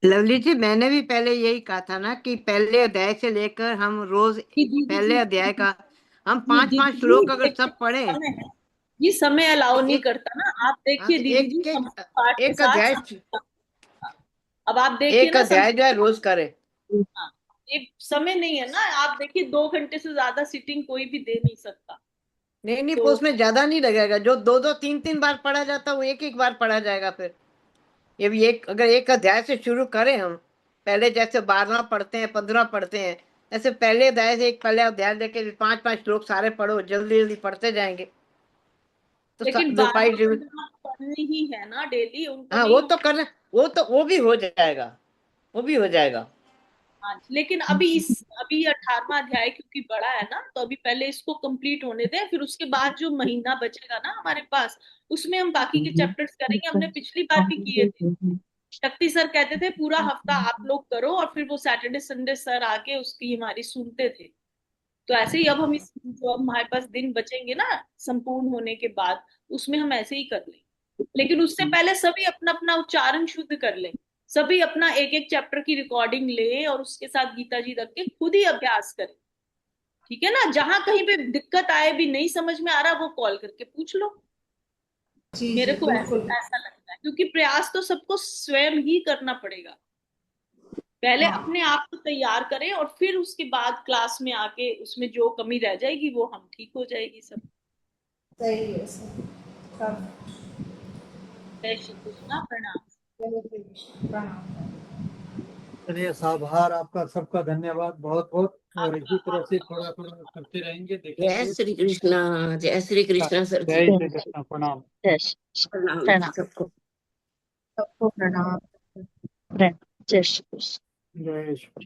लवली जी, मैंने भी पहले यही कहा था ना कि पहले अध्याय से लेकर हम रोज जी दीदी पहले जी, अध्याय का हम जी पांच दीदी पांच जी, श्लोक अगर देखिए सब पढ़ें समय है, ये समय अलाउ तो नहीं एक करता ना। आप हाँ देखिए तो दीदी जी, एक एक संपूर्ण पाठ के एक साथ अध्याय अब आप देखिए एक ना अध्याय जो है संपूर्ण, रोज करे। हाँ, एक समय नहीं है ना। आप देखिए 2 घंटे से ज्यादा सिटिंग कोई भी दे नहीं सकता। नहीं नहीं, तो उसमें ज्यादा नहीं लगेगा। जो दो दो तीन तीन बार पढ़ा जाता है वो एक एक बार पढ़ा जाएगा। फिर ये भी एक अगर एक अध्याय से शुरू करें हम, पहले जैसे 12 पढ़ते हैं 15 पढ़ते हैं, ऐसे पहले अध्याय से एक पहले अध्याय लेके 5-5 श्लोक सारे पढ़ो, जल्दी जल्दी पढ़ते जाएंगे तो लेकिन जो पाई 12-15 पढ़नी ही है ना डेली, उनको हाँ नहीं वो हम। तो करना, वो भी हो जाएगा, वो भी हो जाएगा। हाँ, लेकिन अभी 18वां अध्याय क्योंकि बड़ा है ना, तो अभी पहले इसको कंप्लीट होने दें, फिर उसके बाद जो महीना बचेगा ना हमारे पास, उसमें हम बाकी के चैप्टर्स करेंगे। हमने पिछली बार भी किए थे। शक्ति सर कहते थे पूरा हफ्ता आप लोग करो, और फिर वो सैटरडे संडे सर आके उसकी हमारी सुनते थे। तो ऐसे ही अब हम इस जो अब हमारे पास दिन बचेंगे ना संपूर्ण होने के बाद, उसमें हम ऐसे ही कर लेंगे। लेकिन उससे पहले सभी अपना अपना उच्चारण शुद्ध कर लें। सभी अपना एक एक चैप्टर की रिकॉर्डिंग ले और उसके साथ गीता जी रख के खुद ही अभ्यास करें। ठीक है ना। जहां कहीं पे दिक्कत आए, भी नहीं समझ में आ रहा, वो कॉल करके पूछ लो। जी मेरे जी को बिल्कुल। ऐसा लगता है, क्योंकि प्रयास तो सबको स्वयं ही करना पड़ेगा। पहले हाँ अपने आप को तैयार करें और फिर उसके बाद क्लास में आके उसमें जो कमी रह जाएगी वो हम ठीक हो जाएगी सब। सही है सर। सब जय श्री कृष्णा, प्रणाम। जय श्री कृष्ण, प्रणाम। चलिए साभार, आपका सबका धन्यवाद बहुत बहुत, और इसी तरह से थोड़ा थोड़ा करते रहेंगे, जय देखेंगे। श्री कृष्णा, जय श्री कृष्णा सर जी। जय श्री कृष्ण, प्रणाम। प्रणाम प्रणाम सबको। सबको प्रणाम। जय श्री कृष्ण। जय श्री